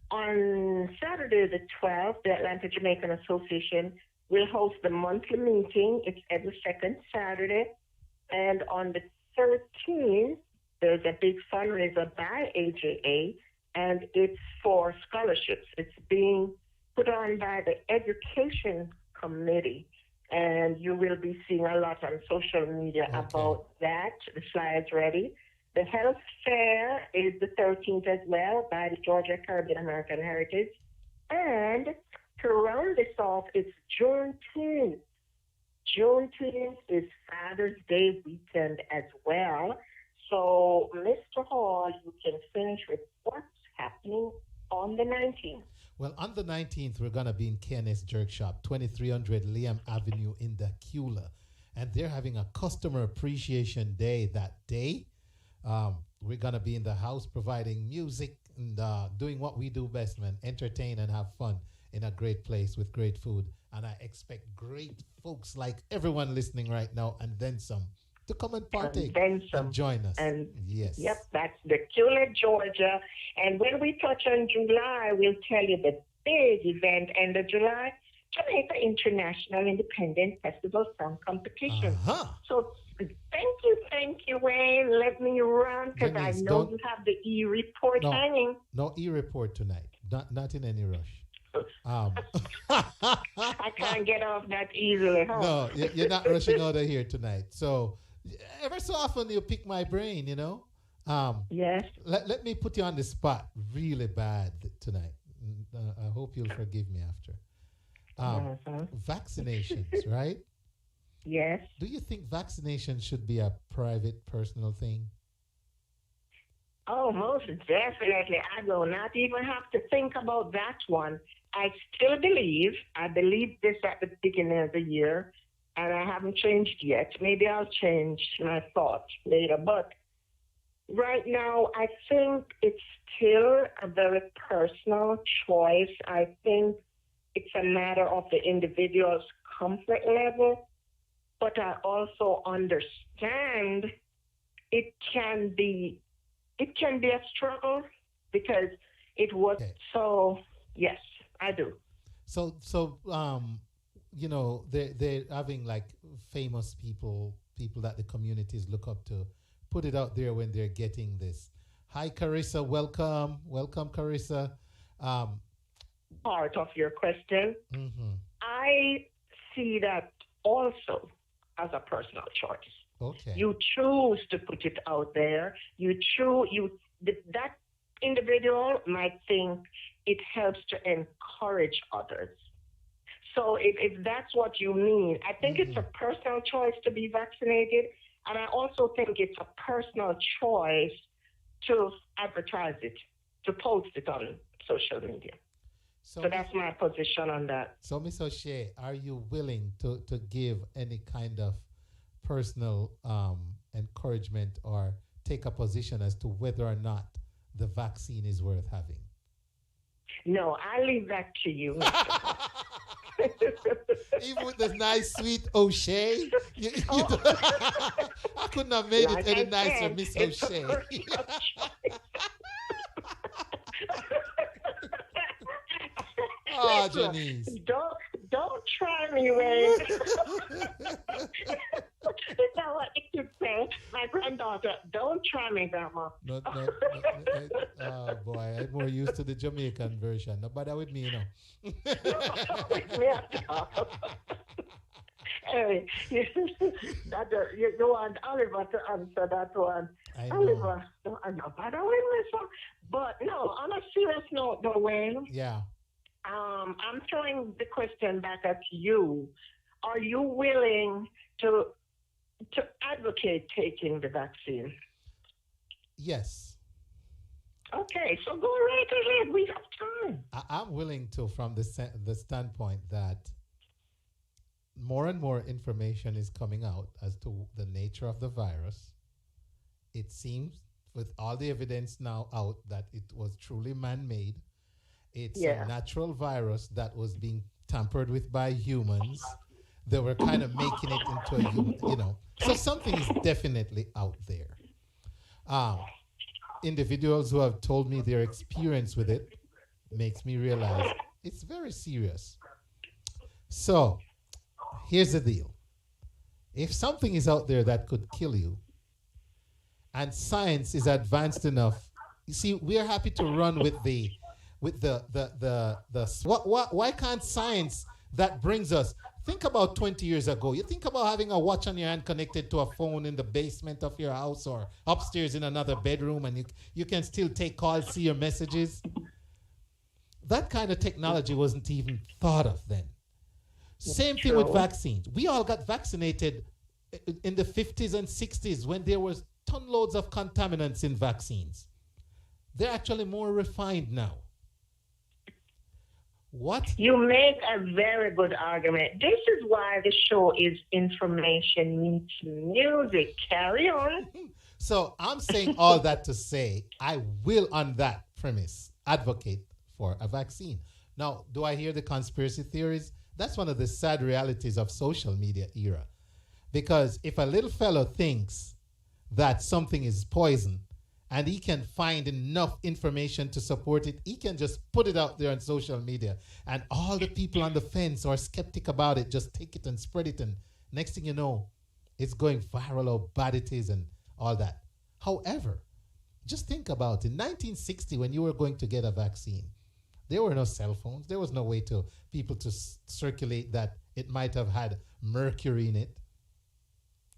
P: On Saturday, the 12th, the Atlanta Jamaican Association will host the monthly meeting. It's every second Saturday. And on the 13th, there's a big fundraiser by AJA, and it's for scholarships. It's being put on by the Education Committee, and you will be seeing a lot on social media about that. The slide's ready. The health fair is the 13th as well by the Georgia Caribbean American Heritage. And to round this off, it's Juneteenth. Juneteenth is Father's Day weekend as well. So, Mr. Hall, you can finish with what's happening on the 19th.
A: Well, on the 19th, we're going to be in KNS Jerk Shop, 2300 Liam Avenue in the Cula. And they're having a customer appreciation day that day. We're going to be in the house providing music and doing what we do best, man. Entertain and have fun in a great place with great food. And I expect great folks like everyone listening right now and then some to come and partake and join us.
P: And
A: yes.
P: Yep, that's the Cula, Georgia. And when we touch on July, we'll tell you the big event end of July, Jamaica International Independent Festival Song Competition. So thank you, Wayne. Let me run because I know you have the eReport hanging.
A: No eReport tonight. Not in any rush.
P: I can't get off that easily, huh?
A: No, you're not rushing out of here tonight. So, ever so often you pick my brain, you know.
P: Yes.
A: Let me put you on the spot really bad tonight. I hope you'll forgive me after. Vaccinations, right?
P: Yes.
A: Do you think vaccination should be a private, personal thing?
P: Oh, most definitely. I will not even have to think about that one. I believe this at the beginning of the year, and I haven't changed yet. Maybe I'll change my thoughts later. But right now, I think it's still a very personal choice. I think it's a matter of the individual's comfort level. But I also understand it can be a struggle because it was so. Yes, I do.
A: So you know, they're having like famous people that the communities look up to, put it out there when they're getting this. Hi, Carissa, welcome, Carissa.
P: Part of your question, I see that also as a personal choice.
A: Okay.
P: You choose to put it out there. That individual might think it helps to encourage others. So if that's what you mean, I think it's a personal choice to be vaccinated, and I also think it's a personal choice to advertise it, to post it on social media. So that's my position on that.
A: So, Ms. O'Shea, are you willing to give any kind of personal encouragement or take a position as to whether or not the vaccine is worth having?
P: No, I leave that to you.
A: Even with the nice, sweet O'Shea, I couldn't have made it any nicer, Miss O'Shea. Oh, Jannice.
P: Don't try me, Ray. Is that what you say? My granddaughter, don't try me, Grandma.
A: No, oh, boy, I'm more used to the Jamaican version. No bother with me, you know.
P: Hey, you want Oliver to answer that one.
A: I know.
P: Oliver, I'm not bother with me, son. But no, on a serious note, though, Wayne.
A: Yeah.
P: I'm throwing the question back at you. Are you willing to advocate taking the vaccine?
A: Yes.
P: Okay, so go right ahead. We have time.
A: I'm willing to, from the standpoint that more and more information is coming out as to the nature of the virus. It seems, with all the evidence now out, that it was truly man-made. It's a natural virus that was being tampered with by humans. They were kind of making it into a human, you know. So something is definitely out there. Individuals who have told me their experience with it makes me realize it's very serious. So here's the deal. If something is out there that could kill you, and science is advanced enough, you see, we're happy to run with why can't science that brings us, think about 20 years ago, you think about having a watch on your hand connected to a phone in the basement of your house or upstairs in another bedroom, and you can still take calls, see your messages. That kind of technology wasn't even thought of then. Same thing with vaccines. We all got vaccinated in the 50s and 60s when there was ton loads of contaminants in vaccines. They're actually more refined now. What?
P: You make a very good argument. This is why the show is information meets music. Carry on.
A: So I'm saying all that to say I will, on that premise, advocate for a vaccine. Now, do I hear the conspiracy theories? That's one of the sad realities of social media era. Because if a little fellow thinks that something is poison, and he can find enough information to support it, he can just put it out there on social media. And all the people on the fence or skeptic about it just take it and spread it. And next thing you know, it's going viral, how bad it is and all that. However, just think about it. In 1960, when you were going to get a vaccine, There were no cell phones. There was no way to people to circulate that it might have had mercury in it.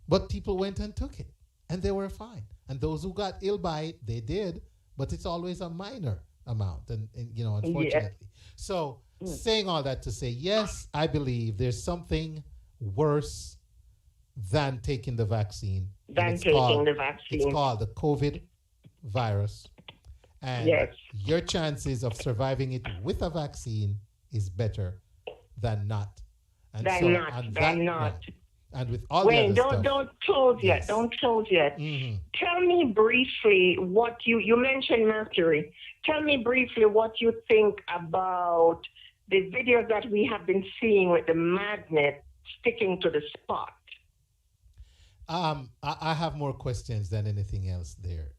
A: But people went and took it, and they were fine. And those who got ill by it, they did, but it's always a minor amount, and unfortunately. So saying all that to say, yes, I believe there's something worse than taking the vaccine. It's called the COVID virus. And your chances of surviving it with a vaccine is better than not. And and with all
P: Wayne,
A: the other
P: don't close yet. Don't close yet. Tell me briefly what you mentioned mercury. Tell me briefly what you think about the videos that we have been seeing with the magnet sticking to the spot.
A: I have more questions than anything else there,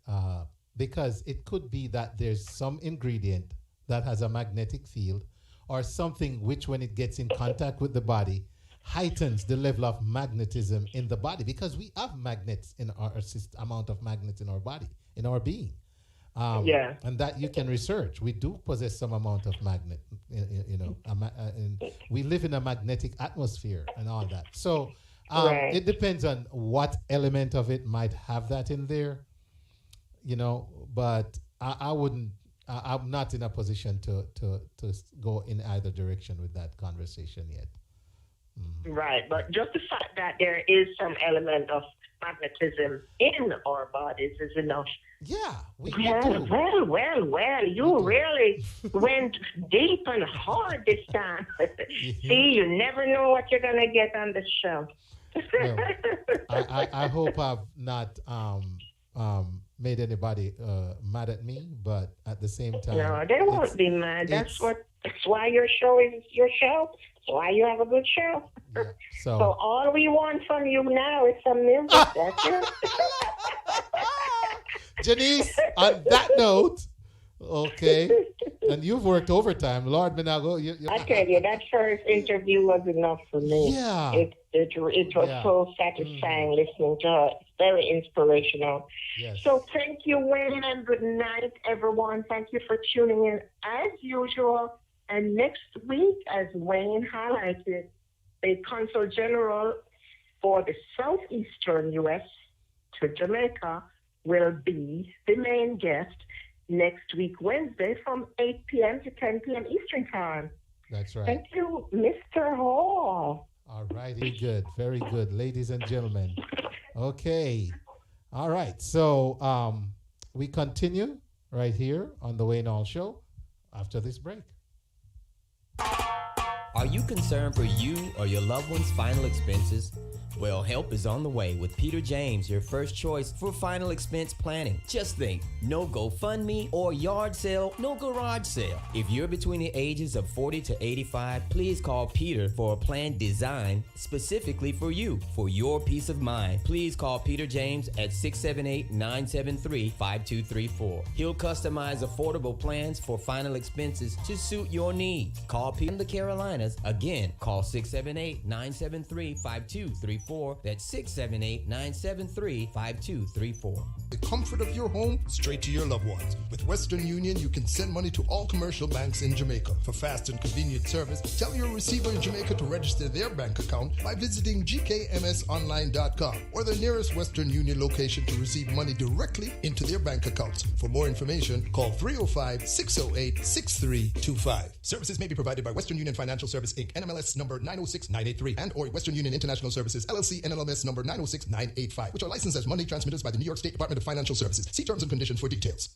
A: because it could be that there's some ingredient that has a magnetic field, or something which, when it gets in contact with the body, heightens the level of magnetism in the body, because we have magnets in our amount of magnets in our body, in our being. And that you can research. We do possess some amount of magnet, and we live in a magnetic atmosphere and all that. So it depends on what element of it might have that in there, but I wouldn't, I'm not in a position to go in either direction with that conversation yet.
P: Right, but just the fact that there is some element of magnetism in our bodies is enough.
A: Yeah.
P: Well, you really went deep and hard this time. See, you never know what you're going to get on the show.
A: I hope I've not made anybody mad at me, but at the same time...
P: No, they won't be mad. That's why your show is your show. That's why you have a good show.
A: Yeah, so
P: all we want from you now is some music. That's it.
A: Jannice, on that note, okay, and you've worked overtime. Lord Benago.
P: I tell you, that first interview was enough for me.
A: Yeah.
P: It was so satisfying listening to her. Very inspirational.
A: Yes.
P: So thank you, Wayne, and good night, everyone. Thank you for tuning in as usual. And next week, as Wayne highlighted, the Consul General for the Southeastern U.S. to Jamaica will be the main guest next week, Wednesday, from 8 p.m. to 10 p.m. Eastern Time.
A: That's right.
P: Thank you, Mr. Hall.
A: All righty, good. Very good, ladies and gentlemen. Okay. All right. So we continue right here on the Wayne Hall Show after this break.
N: Are you concerned for you or your loved one's final expenses? Well, help is on the way with Peter James, your first choice for final expense planning. Just think, no GoFundMe or yard sale, no garage sale. If you're between the ages of 40 to 85, please call Peter for a plan designed specifically for you, for your peace of mind. Please call Peter James at 678-973-5234. He'll customize affordable plans for final expenses to suit your needs. Call Peter in the Carolinas. Again, call 678-973-5234. That's 678-973-5234.
E: The comfort of your home straight to your loved ones. With Western Union, you can send money to all commercial banks in Jamaica. For fast and convenient service, tell your receiver in Jamaica to register their bank account by visiting gkmsonline.com or the nearest Western Union location to receive money directly into their bank accounts. For more information, call 305-608-6325. Services may be provided by Western Union Financial Service Inc. NMLS number 906983 and or Western Union International Services LLC NMLS number 906985, which are licensed as money transmitters by the New York State Department of Financial Services. See terms and conditions for details.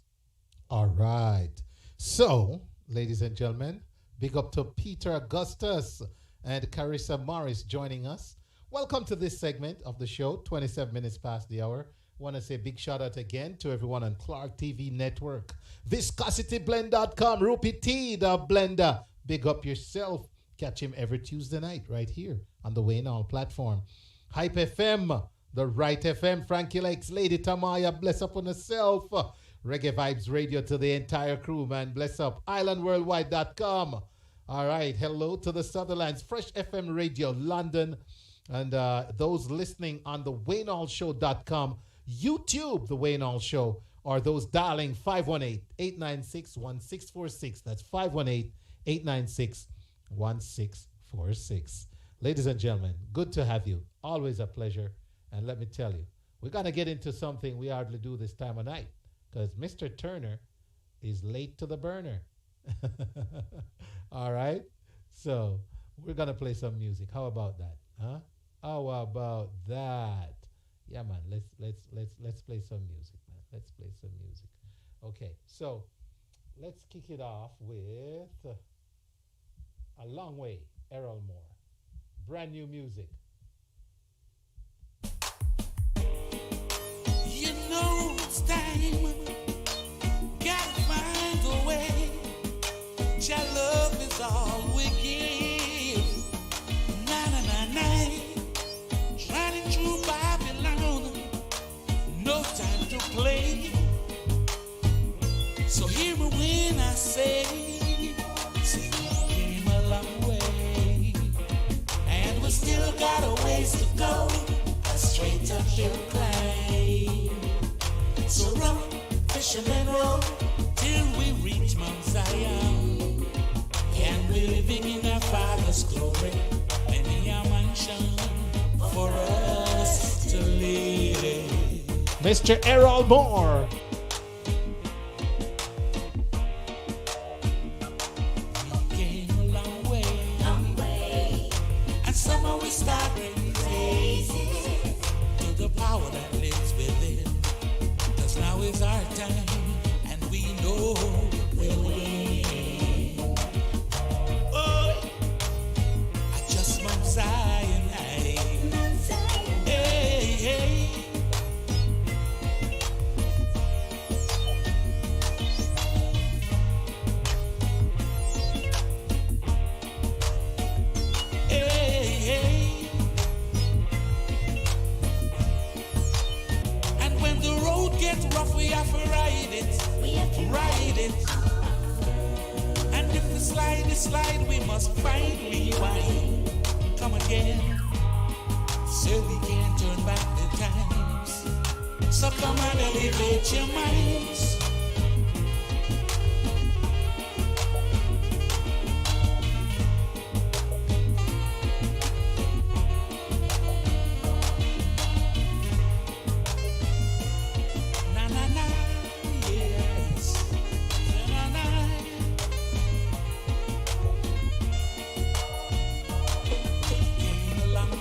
A: All right. So, ladies and gentlemen, big up to Peter Augustus and Carissa Morris joining us. Welcome to this segment of the show, 27 minutes past the hour. Want to say big shout out again to everyone on Clarke TV Network. ViscosityBlend.com, Rupee T, the blender. Big up yourself. Catch him every Tuesday night right here on the Wayne Hall platform. Hype FM, the right FM, Frankie Lakes, Lady Tamaya, bless up on herself. Reggae Vibes Radio to the entire crew, man. Bless up. IslandWorldwide.com. All right. Hello to the Sutherlands. Fresh FM Radio, London. And those listening on the WayneHallShow.com, YouTube, the Wayne Hall Show. or those dialing 518-896-1646. That's 518-896-1646. Ladies and gentlemen, good to have you. Always a pleasure. And let me tell you, we're going to get into something we hardly do this time of night, because Mr. Turner is late to the burner. All right? So we're going to play some music. How about that? Huh? How about that? Yeah, man. Let's play some music, man. Let's play some music. Okay. So let's kick it off with A Long Way, Errol Moore. Brand new music.
B: You know it's time. Gotta find a way. Your love is all we give. Na na na na. Running through Babylon. No time to play. So hear me when I say, we came a long way. And we still got a ways to go. A straight uphill climb. So run, fishermen row, till we reach Mount Zion. And we're living in our Father's glory. Many a mansion for us to live.
A: Mr. Errol Moore.
B: We came a long way. And somehow we started crazy to the power that lives within. Cause now is our time, and we know we'll win. Oh, I just Mount Zion, hey, hey. And when the road gets rough, we have to ride it. Ride it. And if we slide, we must find rewind. Come again. So we can't turn back the times. So come and elevate your minds. Na na na, yes. Na na na. Came a long way.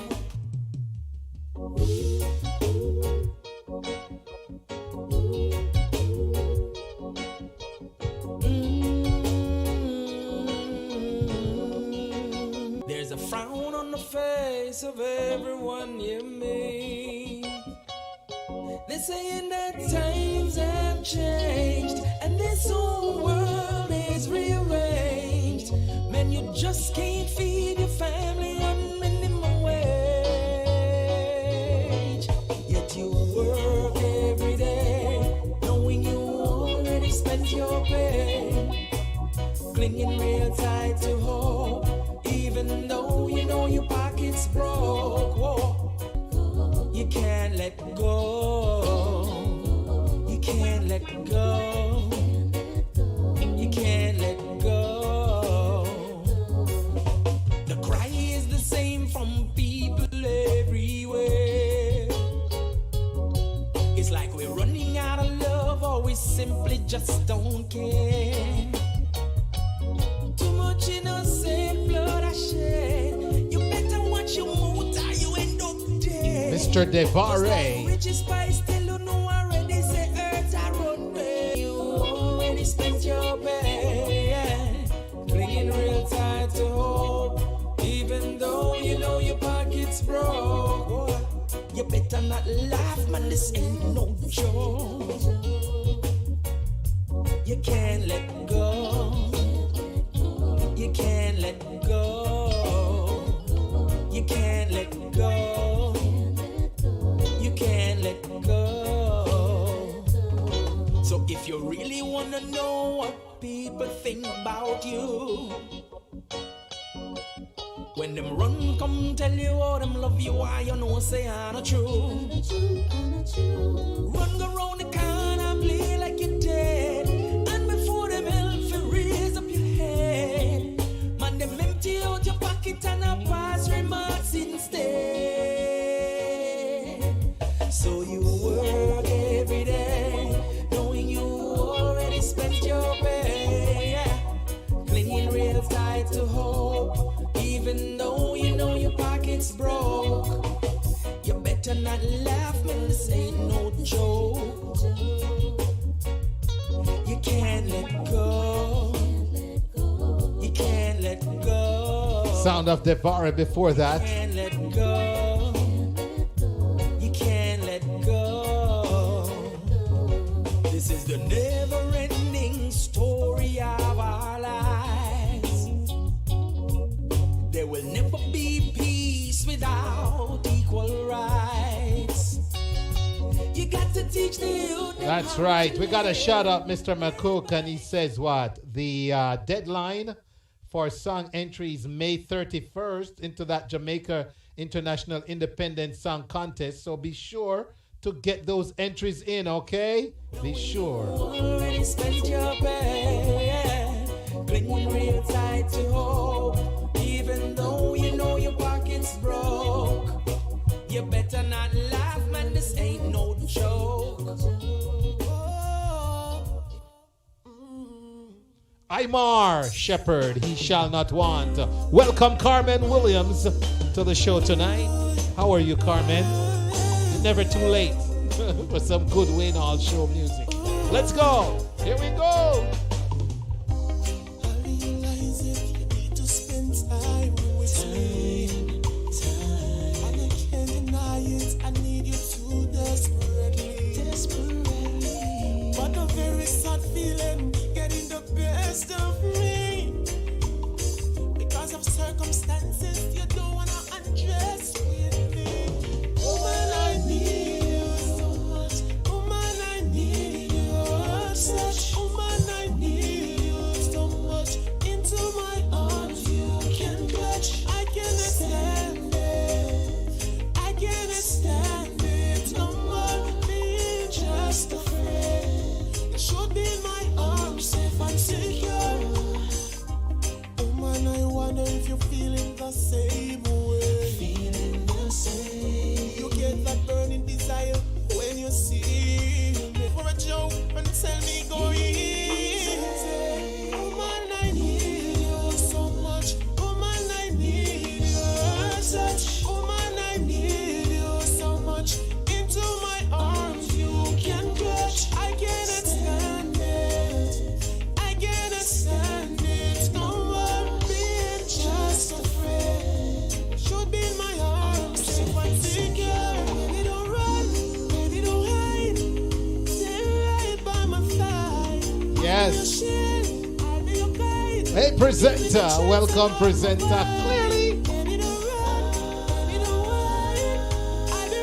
Q: There's a frown on the face of everyone you meet. They're saying that times have changed and this whole world is rearranged. Man, you just can't feed your family on minimum wage. Yet you work every day, knowing you already spent your pay, clinging real tight to hope, even though you know your pocket's broke. Whoa. You can't let go. You can't let go. You can't let go. The cry is the same from people everywhere. It's like we're running out of love, or we simply just don't care. Too much innocent blood I shed. You better watch your mouth or you end up dead.
A: Mr. DeVare.
Q: Richie Spice tell you no already, say earth I run way. You already spent your pay, clinging real tight to hope, even though you know your pocket's broke. You better not laugh, man, this ain't no joke. You can't let go. You can't let go. You can't let go. You can't let go. So if you really wanna know what people think about you, when them run come tell you how them love you, why you know say I'm not true. Run go round the corner, play joke. You can't let go. You can't let go.
A: Sound of Devara before that.
Q: You can't let go. You can't let go. This is the never-ending story of our lives. There will never be peace without equal rights. You got to teach the youth.
A: That's right. We got a shout out Mr. McCook, and he says what? The deadline for song entries May 31st into that Jamaica International Independent Song Contest. So be sure to get those entries in, okay? Be sure.
Q: Already spent your pay, clinging real tight to hope, even though you know your pocket's broke. You better not laugh, man, this ain't no joke.
A: Imar Shepherd, he shall not want. Welcome Carmen Williams to the show tonight. How are you, Carmen? It's never too late for some good Wayne Hall show music. Let's go. Here we go.
B: I realize it, you need to spend time with me. And I can't deny it, I need you too desperately. But a very sad feeling getting the best of me. Because of circumstances, you don't wanna undress with me. Woman, I need you so much. Woman, I need you such. Woman, I need you so much. Into my arms you can touch. I cannot stand it. I cannot stand it. No more being just a friend. You should be in my arms, safe and secure. Woman, I wonder if you're feeling the same way. Feeling the same. You get that burning desire when you see me. For a joke and tell me go easy. Woman, I need you so much. Woman, I need you such. Woman, I need you so much. Into my arms you can clutch. I cannot stand it. I cannot stand it. No more being just a friend. Should be in my arms, safe and secure. Baby, don't run. Baby, don't hide. Stay right by my side.
A: Yes.
B: I'll be your guide.
A: Hey, presenter. Welcome, presenter. Clearly.
B: Baby, don't run. Baby, don't hide. I'll be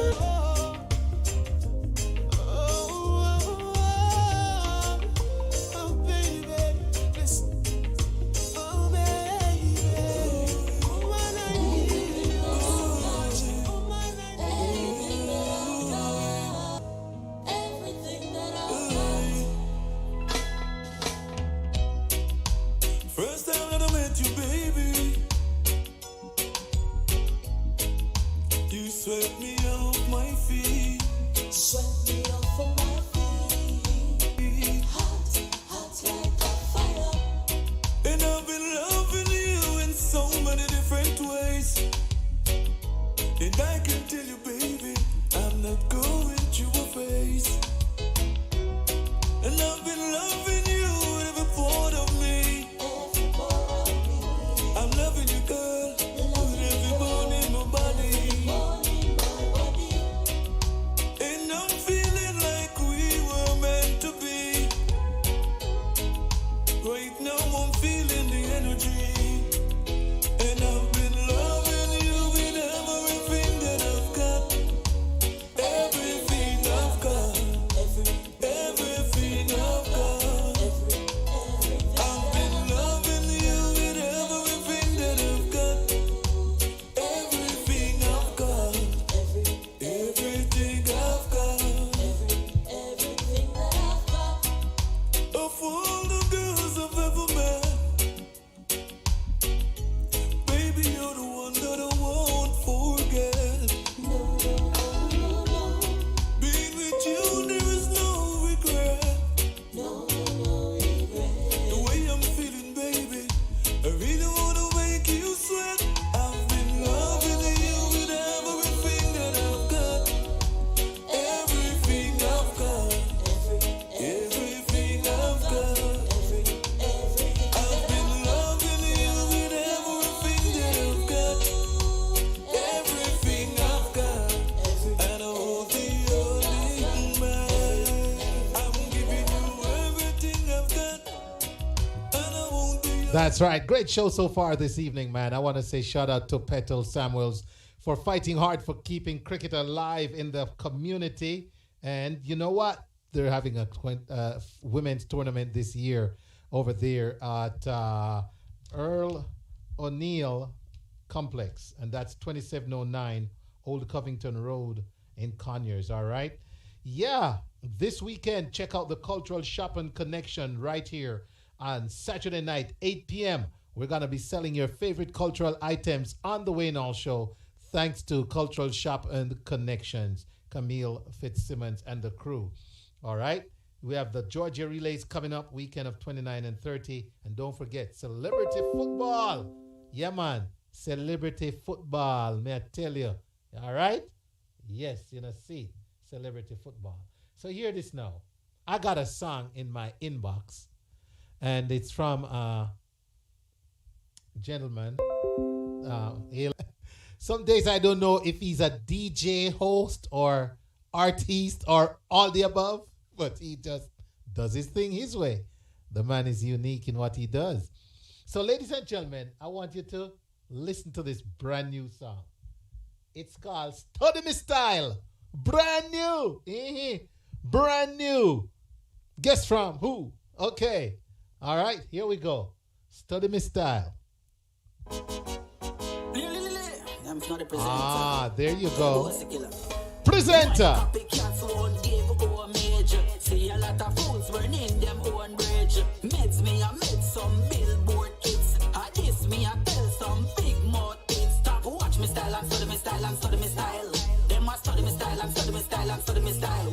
B: oh, baby, listen. Oh, baby. Woman, I need you so much. Woman, I need you. Everything that I
Q: First time that I met you, baby, you swept me off my feet.
B: swept me off of my feet. Hot, hot like a fire.
Q: And I've been loving you in so many different ways. And I can tell you, baby, I'm not going through a phase. And I've been loving you with every part of me. I'm loving you, girl, with every bone in my body. And I'm feeling like we were meant to be. Right now I'm feeling the energy. And I've been loving you with everything that I've got. Everything I've got. Everything I've got.
A: That's right. Great show so far this evening, man. I want to say shout out to Petal Samuels for fighting hard for keeping cricket alive in the community. And you know what? They're having a women's tournament this year over there at Earl O'Neill Complex. And that's 2709 Old Covington Road in Conyers. All right. Yeah. This weekend, check out the Cultural Shopping Connection right here on Saturday night, 8 p.m. We're going to be selling your favorite cultural items on the Wayne Hall Show, thanks to Cultural Shop and Connections, Camille Fitzsimmons and the crew. All right? We have the Georgia Relays coming up, weekend of 29 and 30. And don't forget, celebrity football. Yeah, man. Celebrity football, may I tell you. All right? Yes, you know, see, celebrity football. So hear this now. I got a song in my inbox. And it's from a gentleman. Some days I don't know if he's a DJ host or artiste or all the above, but he just does his thing his way. The man is unique in what he does. So, ladies and gentlemen, I want you to listen to this brand new song. It's called Study Me Style. Brand new. Brand new. Guess from who? Okay. All right, here we go. Study Me Style. Ah, there you go. Presenter.
B: See a lot of fools burning them own bridge. Meds me, I made some billboard hits. I diss me, I tell some big mouth hits. Stop, watch me style and study me style and study me style. Them must study me style and study me style and study me style.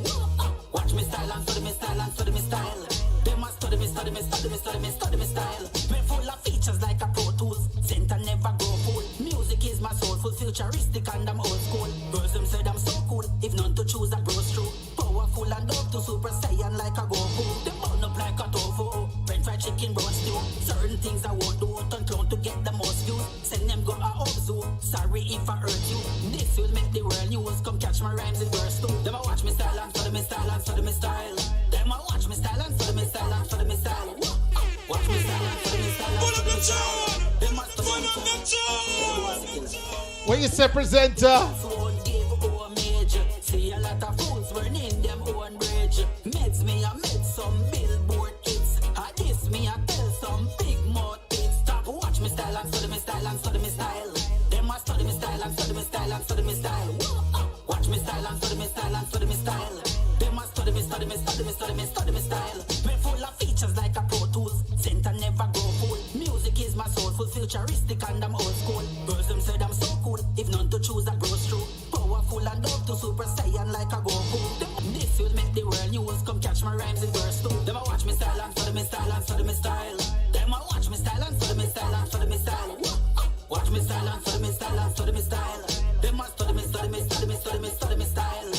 B: Watch me style and study me style and study me style. Them must study me, study me, study me, study me, study me style. Me full of features like a Pro Tools. Center never go full. Music is my soulful, futuristic and I'm old school. Girls them said I'm so cool. If none to choose, I bros true. Powerful and dope to Super Saiyan like a Goku. Them burn up like a tofu. French fried chicken, brown stew. Certain things I won't do. Turn clown to get the most views. Send them go a up zoo. Sorry if I hurt you. This will make the world news. Come catch my rhymes in verse 2. Them a watch me style and study me style and study me style. Them a watch me style and study me style and study me style. Watch me style and study me style and study me style. Them a study me style.
A: What you say, presenter?
B: See a lot of fools burning them own bridge. Meds me, I made some billboard hits. I diss me, I tell some big mouth hits. Stop, watch me style and study me style and study me style. Them a study me style and study me style and study me style. Watch me style and study me style and study me style. Them a study me, study me, study me, study me, study me style. Me full of features like a Pro Tools. Center never go full. Music is my soulful, futuristic and I'm old school. Girls them said I'm so cool. If none to choose, I bros true. Powerful and dope to Super Saiyan like a Goku. This will make the world news. Come catch my rhymes in verse 2. Them a watch me style and study me style and study me style. Them a watch me style and study me style and study me style. Watch me style and study me style and study me style. Them a study me, study me, study me, study me, study me style.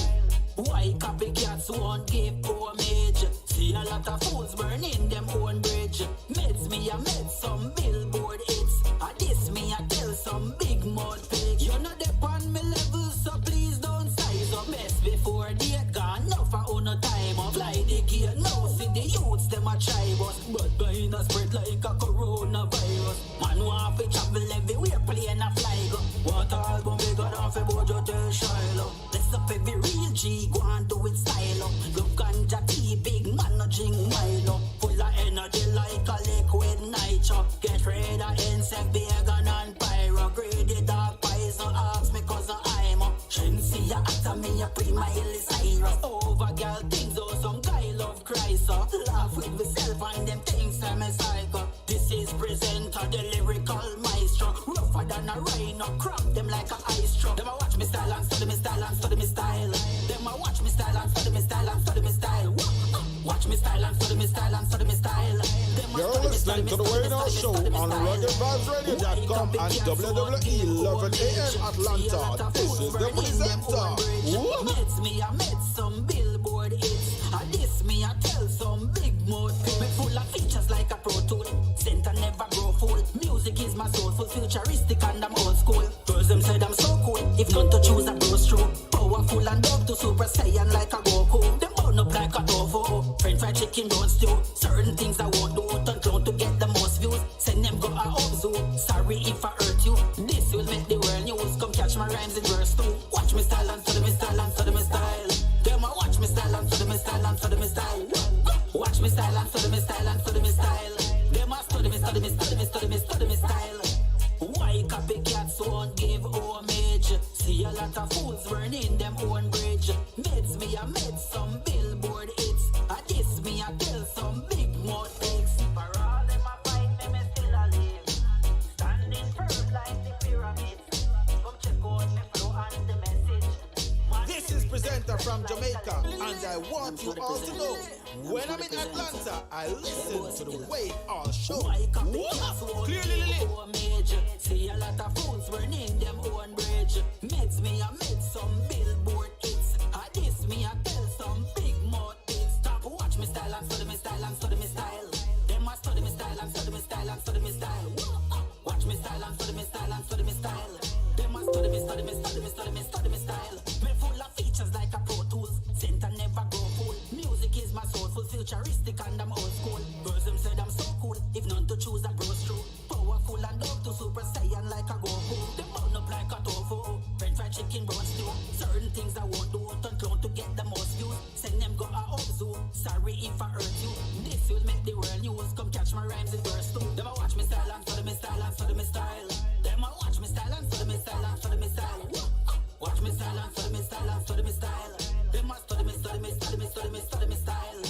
B: Why copycats won't give homage? See a lot of fools burning them own bridge. Meds me, I made some billboard hits. I diss me, I tell some big mouth pigs. You're not up on me level, so please don't size up. Mess before they gone, no for own no time up. Fly the gear, now see the youths, them a try us. But behind a spread like a coronavirus. Man want to travel everywhere, playing a fly go. What album we got off a board, you tell Shiloh. Let's up every real G, go and do it style up. Look ganja tea, big man no drink Milo. Full of energy like a liquid nitro. Get rid of insect, vegan and pyro. Greedy dog pies, no ask me cause I'm up. Shensi ya after me, ya pre my Miley Cyrus. Over girl things, oh some guy love Christ. Laugh with myself and them things I'm a psycho. This is presenter, the lyrical maestro. Rougher than a rhino, cramp them like a ice truck. Them a watch me style and study me style and study me style. Them a watch me style and study me style and study me style. Watch me style and study me style and study me style.
R: You're listening to the Wayne Hall Show on ReggaeVibesRadio.com and WWE 11 AM Atlanta. This is the presenter.
B: Meds me, I made some billboard hits. I diss me, I tell some big mouth pigs. Me full of features like a Pro Tool. Center never grow full. Music is my soulful, futuristic and I'm old school. Girls them said I'm so cool. If none to choose, I bros true. Powerful and dope to Super Saiyan like a Goku. Them burn up like a tofu. French fried chicken, don't stew. Certain things I won't do. Turn clown to get the most views. Send them
S: and study me style and study me style. Them a study me, study me, study me, study me, study me style. Why copycats won't give homage? See a lot of fools burning them own bridge. Meds me, I made some billboard hits. I diss me, I tell some big mouth pigs. For all them a fight me, me still a live. Standing firm like the pyramids. Come check out me flow and the message.
R: This is presenter from Jamaica, and I want you all to know, when I'm in Atlanta, I listen to the Wayne All Show. Clearly,
S: see a lot of fools burning them own bridge. Meds me, I made some billboard hits. I diss me, I tell some big mouth pigs. Stop, watch me style and study me style and study me style. Them a study me style and study me style and study me style. Watch me style and study me style and study me style. Them a study me, study me, study me, study me, study me style. Me full of features like a Pro Tools. Center never go full. Music is my soulful, futuristic and I'm old school. Girls them said I'm so cool. If none to choose, I grows true. Powerful and up to Super Saiyan like a Goku. Them burn up like a tofu. French fried chicken, brown stew. Certain things I won't do. Turn clone to get the most views. Send them go a up zoo. Sorry if I hurt you. This will make the world news. Come catch my rhymes in verse 2. Them a watch me style and study me style and study me style. Them a watch me style and study me style and study me style. Watch me style and study me style and study me style. Them a study me, study me, study me, study me, study me style.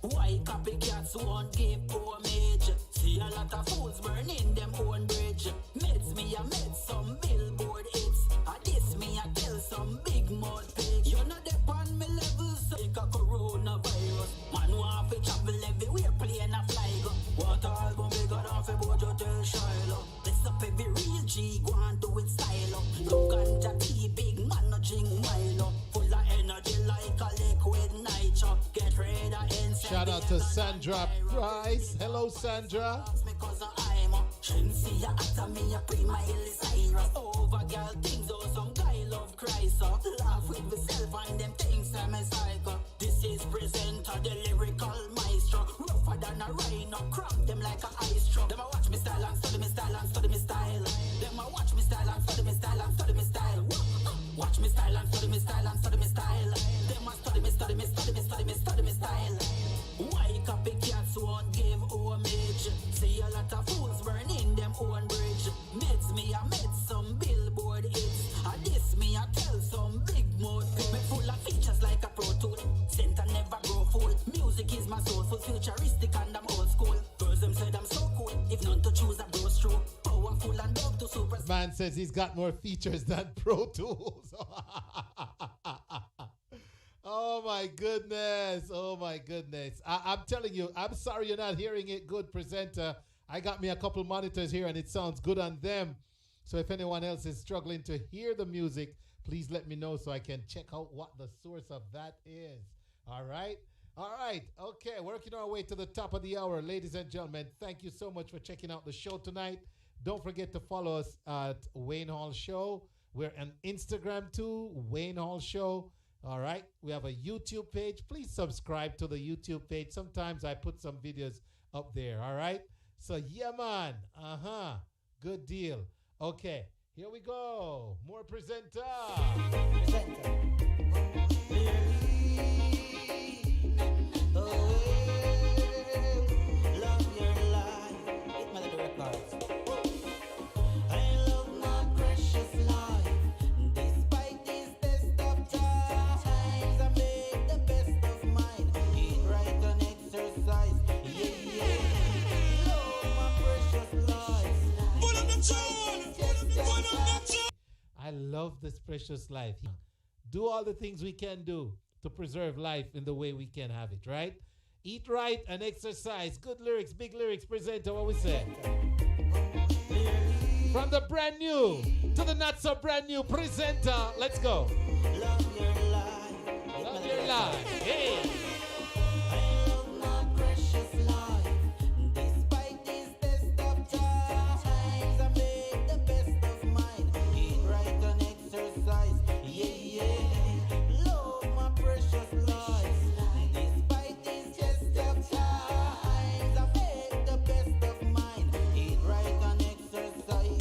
S: Why copycats won't give homage? See a lot of fools burning them own bridge. Meds me, I made some billboard hits. I diss me, I tell some big mouth pigs. You know they on me level, so like a coronavirus. Man want to travel everywhere, plane a fly go. What album bigger than for Bojo tell Shiloh. Let's up every real G, go and do it style up. Look ganja tea, big man no drink Milo. Full of energy like a liquid nitro. Get rid of insect.
A: Shout out to Sandra Price. Hello, Sandra.
S: Over girl things, oh, some guy love Christ. Laugh with myself and them things I'm a psycho. This is presenter, the lyrical maestro. Rougher than a rhino, cramp them like a ice truck. Them a watch me style and study me style and study me style. Them a watch me style and study me style and study me style. Watch me style and study me style and study me style. Them a study me, study me, study me, study me, study me style. Why copycats won't give homage? See a lot of fools burning them own bridge. Meds me, I made some billboard hits. I diss me, I tell some big mouth pigs. Me full of features like a Pro Tool. Center never grow full. Music is my soulful, futuristic and I'm old school. Girls them said I'm so cool. If none to choose, I grow true. Powerful and up to super.
A: Man says he's got more features than Pro Tools. Oh my goodness. Oh my goodness. I'm telling you, I'm sorry you're not hearing it good, presenter. I got me a couple monitors here and it sounds good on them. So if anyone else is struggling to hear the music, please let me know so I can check out what the source of that is. All right? All right. Okay, working our way to the top of the hour. Ladies and gentlemen, thank you so much for checking out the show tonight. Don't forget to follow us at Wayne Hall Show. We're on Instagram too, Wayne Hall Show. All right. We have a YouTube page. Please subscribe to the YouTube page. Sometimes I put some videos up there. All right. So, yeah, man. Good deal. Okay. Here we go. More presenter.
S: Love your life. Hit Melody Records. I love my precious life. Despite this test of times, I make the best of mine. Eat right and exercise. Yeah. Love my precious life. Put up the tune.
A: I love this precious life. Do all the things we can do to preserve life in the way we can have it, right? Eat right and exercise. Good lyrics, big lyrics. Presenter, what we say? From the brand new to the not so brand new presenter. Let's go.
S: Love your life.
A: Love your life. Hey.
S: I love my precious life. Despite this test of times, I make the best of mine. Eat right and exercise. Yeah. Love my precious life. Despite this test of times, I make the best of mine. Eat right and exercise.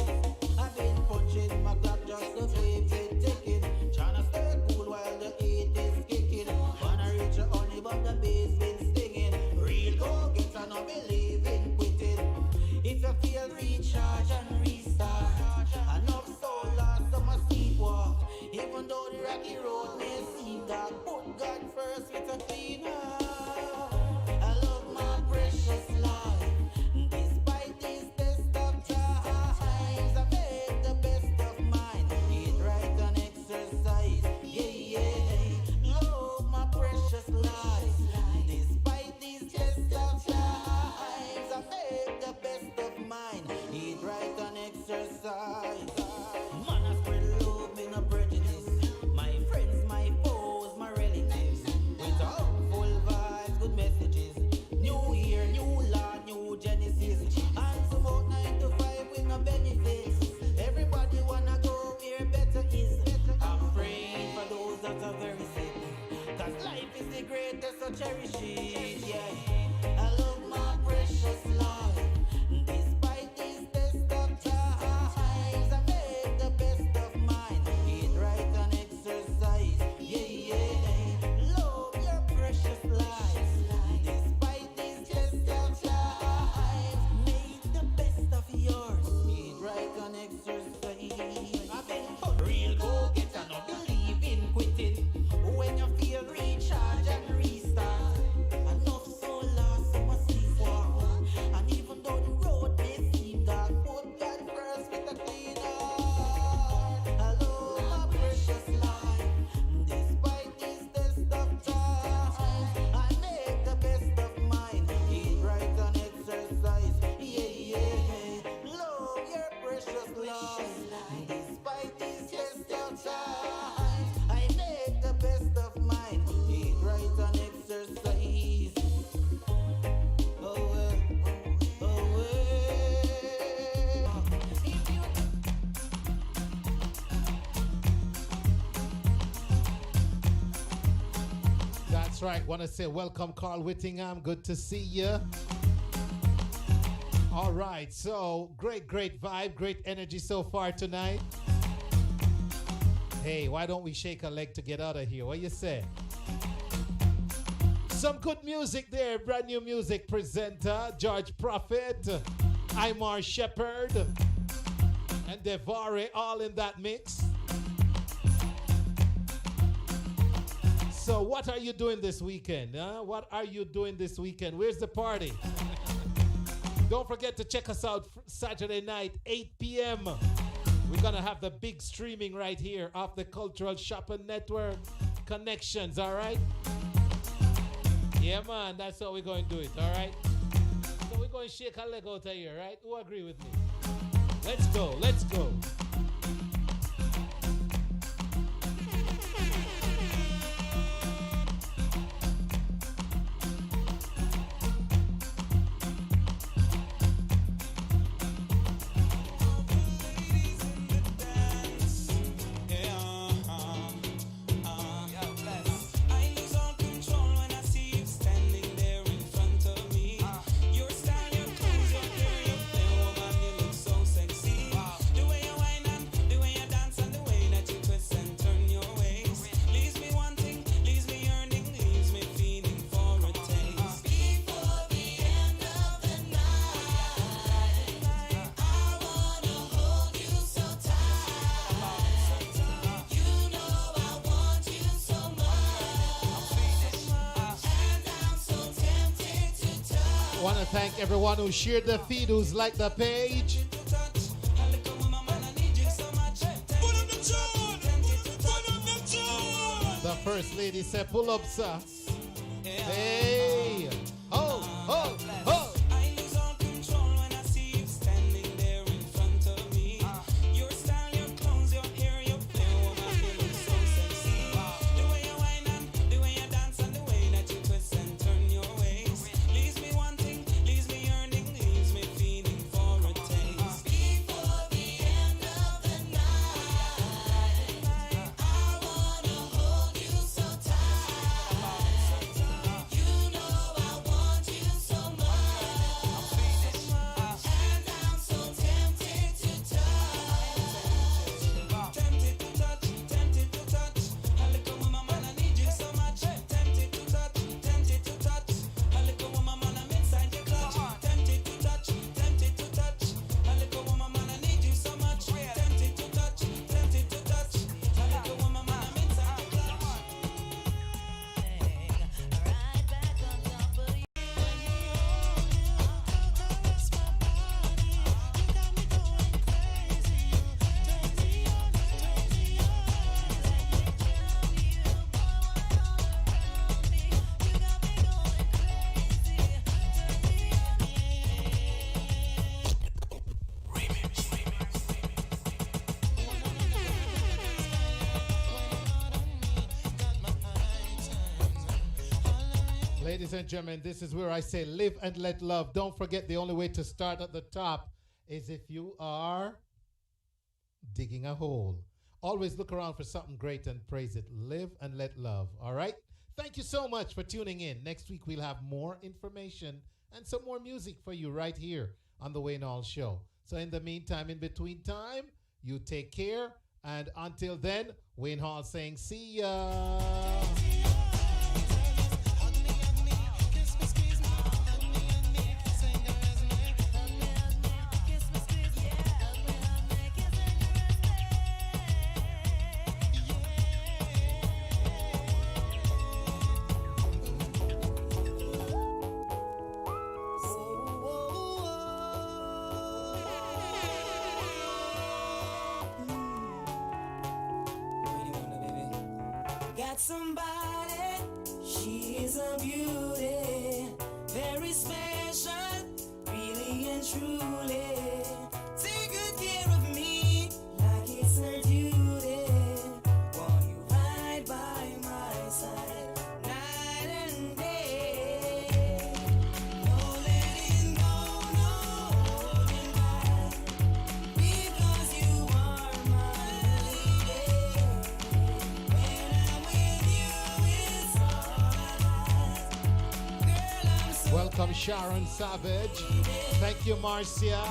S: I've been punching my clock just to keep it ticking. Tryna stay cool while the heat is kicking. Wanna reach
A: That's right. Want to say welcome, Carl Whittingham. Good to see you. All right. So great vibe, great energy so far tonight. Hey, why don't we shake a leg to get out of here? What you say? Some good music there. Brand new music presenter George Prophet, Imar Shepherd, and Devare all in that mix. So what are you doing this weekend? What are you doing this weekend? Where's the party? Don't forget to check us out Saturday night, 8 p.m. We're going to have the big streaming right here off the Cultural Shopping Network Connections, all right? Yeah, man, that's how we're going to do it, all right? So we're going to shake a leg out of here, right? Who agree with me? Let's go, let's go. Thank everyone who shared the feed, who's liked the page. The First Lady said, pull up, sir. Hey, ho, ho, ho. Ladies and gentlemen, this is where I say live and let love. Don't forget, the only way to start at the top is if you are digging a hole. Always look around for something great and praise it. Live and let love. All right? Thank you so much for tuning in. Next week, we'll have more information and some more music for you right here on the Wayne Hall Show. So in the meantime, in between time, you take care. And until then, Wayne Hall saying, see ya.
B: Somebody, she is a beauty, very special, really and truly. Take good care of me, like it's her duty. Want you right by my side, night and day. No letting go, no holding back, because you are my lady. When I'm with you, it's all I got.
A: Welcome Sharon Savage. Thank you, Marcia.